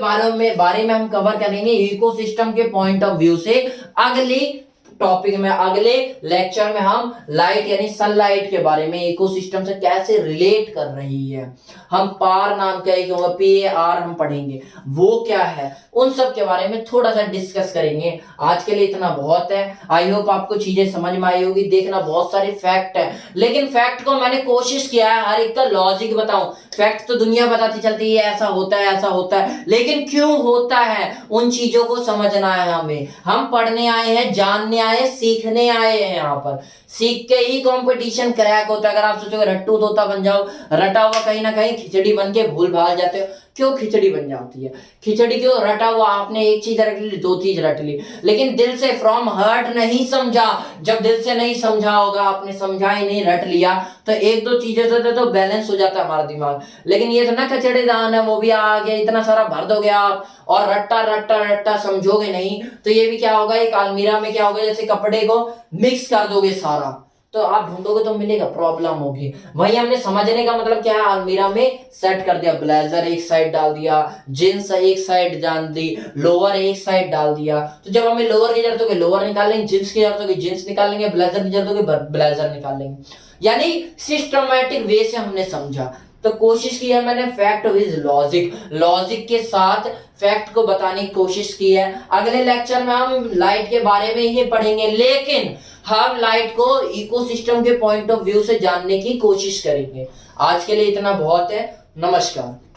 बारे में हम कवर करेंगे इकोसिस्टम के पॉइंट ऑफ व्यू से। अगली टॉपिक में, अगले लेक्चर में हम लाइट यानी सनलाइट के बारे में, इकोसिस्टम से कैसे रिलेट कर रही है। हम पार नाम का एक होगा, PAR हम पढ़ेंगे, वो क्या है, उन सब के बारे में थोड़ा सा डिस्कस करेंगे। आज के लिए इतना बहुत है। आई होप आपको चीजें समझ में आई होगी। देखना बहुत सारे फैक्ट है, लेकिन फैक्ट को मैंने कोशिश किया है हर एक का लॉजिक बताऊं। फैक्ट तो दुनिया बताती चलती है, ऐसा होता है ऐसा होता है, लेकिन क्यों होता है उन चीजों को समझना है हमें। हम पढ़ने आए हैं, जानने आए, सीखने आए हैं। यहाँ पर सीख के ही कंपटीशन क्रैक होता है। अगर आप सोचोगे रट्टू तोता बन जाओ, रटा हुआ कहीं ना कहीं खिचड़ी बन के भूल भाल जाते हो। क्यों खिचड़ी बन जाती है? खिचड़ी क्यों? रटा हुआ आपने एक चीज रट ली, दो चीज रट ली, लेकिन दिल से फ्रॉम हार्ट नहीं समझा। जब दिल से नहीं समझा होगा, आपने समझा ही नहीं, रट लिया, तो एक दो चीजें तो बैलेंस हो जाता है हमारा दिमाग। लेकिन ये तो ना खिचड़ी दान है, वो भी आ गया, इतना सारा भर दोगे आप और रट्टा रट्टा रट्टा समझोगे नहीं, तो ये भी क्या होगा, एक अलमीरा में क्या होगा, जैसे कपड़े को मिक्स कर दोगे सारा, तो आप ढूंढोगे तो मिलेगा, प्रॉब्लम होगी। वही हमने समझने का मतलब क्या है, अलमीरा में सेट कर दिया, ब्लेजर एक साइड डाल दिया, जींस एक साइड डाल दी, लोअर एक साइड डाल दिया। तो जब हमें लोअर की जरूरत होगी लोअर निकाल लेंगे, जींस की जरूरत होगी जींस निकाल लेंगे, ब्लेजर की जरूरत होगी ब्लेजर निकाल लेंगे। यानी सिस्टमैटिक वे से हमने समझा। तो कोशिश की है मैंने फैक्ट विद लॉजिक, लॉजिक के साथ फैक्ट को बताने की कोशिश की है। अगले लेक्चर में हम लाइट के बारे में ही पढ़ेंगे, लेकिन हम लाइट को इकोसिस्टम के पॉइंट ऑफ व्यू से जानने की कोशिश करेंगे। आज के लिए इतना बहुत है। नमस्कार।